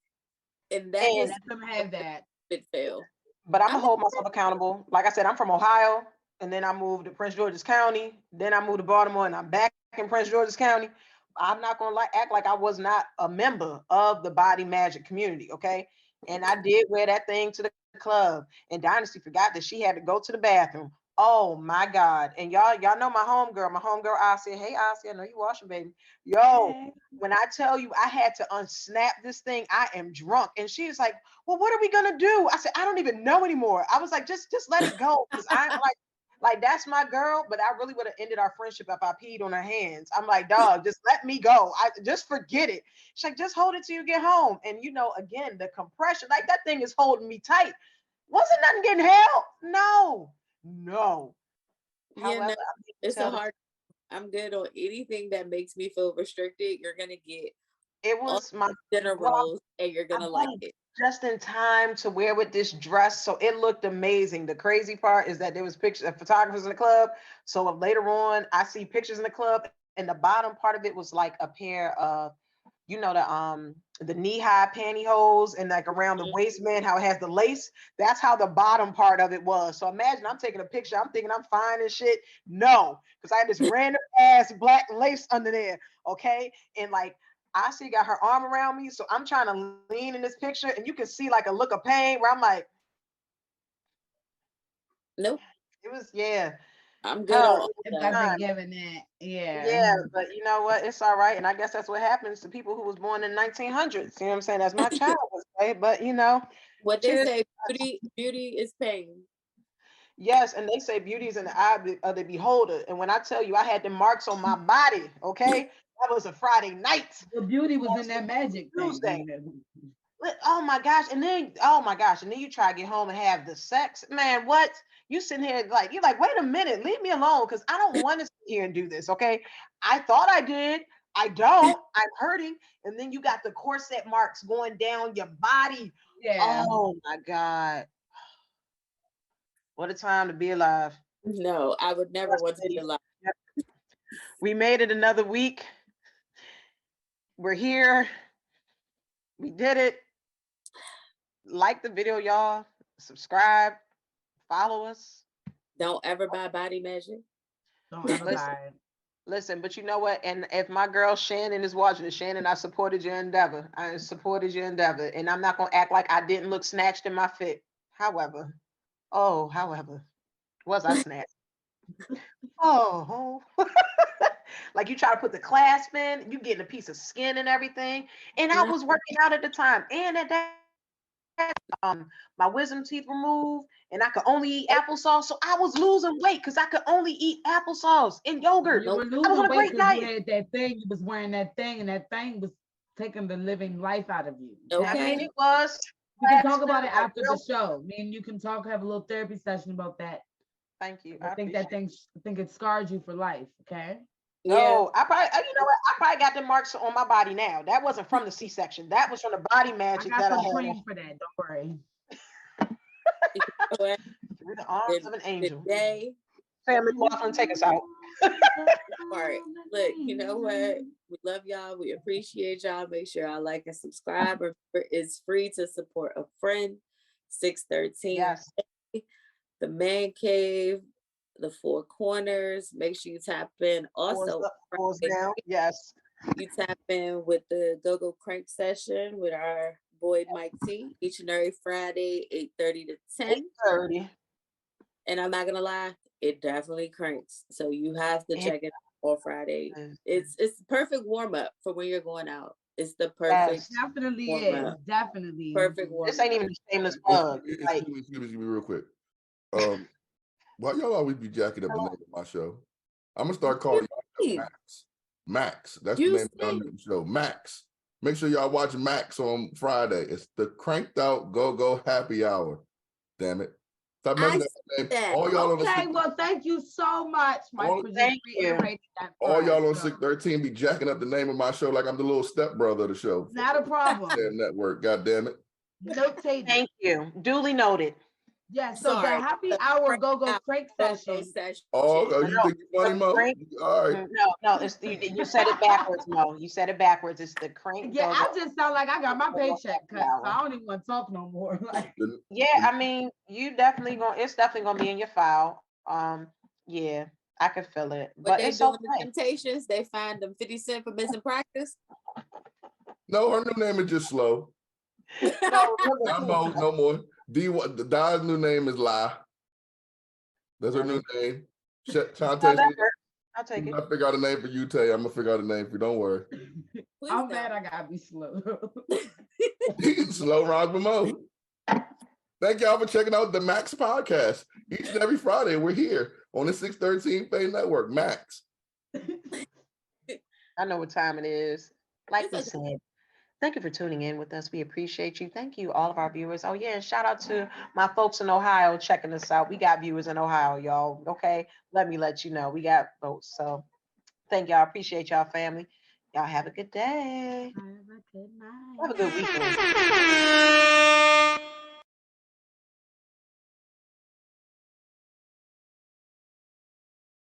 and that let them have that. It fail. But I'm gonna hold myself accountable. Like I said, I'm from Ohio, and then I moved to Prince George's County. Then I moved to Baltimore, and I'm back in Prince George's County. I'm not gonna act like I was not a member of the body magic community, okay? And I did wear that thing to the club. And Dynasty forgot that she had to go to the bathroom. Oh my God! And y'all know my homegirl, Asia. Hey Asia, I know you washing, baby. Yo, when I tell you I had to unsnap this thing, I am drunk. And she's like, "Well, what are we gonna do?" I said, "I don't even know anymore." I was like, just let it go, because I'm like that's my girl, but I really would have ended our friendship if I peed on her hands. I'm like, dog, just let me go. I just forget it. She's like, just hold it till you get home. And again, the compression, like that thing is holding me tight. Wasn't nothing getting held? No. However, it's a hard. I'm good on anything that makes me feel restricted. You're gonna get. It was my dinner rolls, and you're gonna like it. Just in time to wear with this dress, so it looked amazing. The crazy part is that there was pictures of photographers in the club. So later on, I see pictures in the club, and the bottom part of it was like a pair of, the knee-high pantyhose, and like around the waistband, how it has the lace. That's how the bottom part of it was. So imagine I'm taking a picture, I'm thinking I'm fine and shit. No, because I had this random ass black lace under there. Okay, and I see got her arm around me, so I'm trying to lean in this picture, and you can see like a look of pain where I'm like, nope. It was I'm good. It wasn't giving it. Yeah, but you know what? It's all right, and I guess that's what happens to people who was born in 1900s. You know what I'm saying? That's my child, right? But what they say, beauty is pain. Yes, and they say beauty is in the eye of the beholder. And when I tell you, I had the marks on my body. Okay, that was a Friday night. The beauty was in that magic Tuesday. thing. Oh my gosh, and then you try to get home and have the sex, man. What? You sitting here you're like, wait a minute, leave me alone, because I don't want to sit here and do this. Okay, I thought I did. I don't. I'm hurting, and then you got the corset marks going down your body. Yeah. Oh my God. What a time to be alive. No, I would never want to be alive. We made it another week. We're here. We did it. Like the video, y'all. Subscribe. Follow us. Don't ever buy Body Magic. Don't ever buy it. Listen, but you know what? And if my girl Shannon is watching it, Shannon, I supported your endeavor. And I'm not going to act like I didn't look snatched in my fit. However, was I snatched? Oh. Like you try to put the clasp in, you getting a piece of skin and everything. And I was working out at the time. And at that, my wisdom teeth removed, and I could only eat applesauce. So I was losing weight because I could only eat applesauce and yogurt. You were losing weight because you had that thing. You was wearing that thing, and that thing was taking the living life out of you. Okay. I mean, it was. We can talk about it after the show. Me and you can talk, have a little therapy session about that. Thank you. I think it scarred you for life. Okay. No, I probably, you know what? I probably got the marks on my body now. That wasn't from the C-section. That was from the body magic I got that some I cream for that. Don't worry. Through the arms of an angel. Today, Family McLaughlin, take us out. All right. Look, you know what? We love y'all. We appreciate y'all. Make sure y'all like and subscribe. It's free to support a friend. 613. Yes. The Man Cave. The Four Corners. Make sure you tap in. Also, now. Yes. You tap in with the Go-Go Crank session with our boy Mike T each and every Friday, 8:30 to 10. 8:30. And I'm not gonna lie, it definitely cranks. So you have to check it out on Friday. It's perfect warm-up for when you're going out. It's the perfect. Definitely is. Definitely. Perfect warm-up. This ain't even a shameless plug. Excuse me real quick. Why y'all always be jacking up the name of my show? I'm gonna start calling you Max. Max. That's the name of the show. Max. Make sure y'all watch Max on Friday. It's the Cranked Out Go-Go Happy Hour. Damn it. Stop messing up the name. All y'all on well, thank you so much, Mike, for just reiterating that. All y'all on 613 be jacking up the name of my show like I'm the little stepbrother of the show. Not a problem. Damn network. God damn it. Notated. Thank you. Duly noted. Yes, so the happy hour go-go crank session. Oh, you think you're funny, Mo? All right. No, it's you said it backwards, Mo. You said it backwards. It's the crank. Yeah, I just sound like I got my paycheck cut, so I don't even want to talk no more. Yeah, I mean, it's definitely gonna be in your file. Yeah, I can feel it. But they it's doing okay. the Temptations, they find them 50 Cent for missing practice. No, her new name is just Slow. No more. Di's new name is Lie. That's her new name. Shantae, I'll take it. I figure out a name for you, Tay. I'm gonna figure out a name for you. Don't worry. I'm mad I gotta be slow. Slow rock with Mo. Thank y'all for checking out the Max podcast. Each and every Friday, we're here on the 613 Faye Network. Max. I know what time it is. Like we said. Thank you for tuning in with us. We appreciate you. Thank you, all of our viewers. Oh, yeah, and shout out to my folks in Ohio checking us out. We got viewers in Ohio, y'all. Okay, let me let you know. We got votes. So thank y'all. Appreciate y'all, family. Y'all have a good day. Have a good night. Have a good weekend.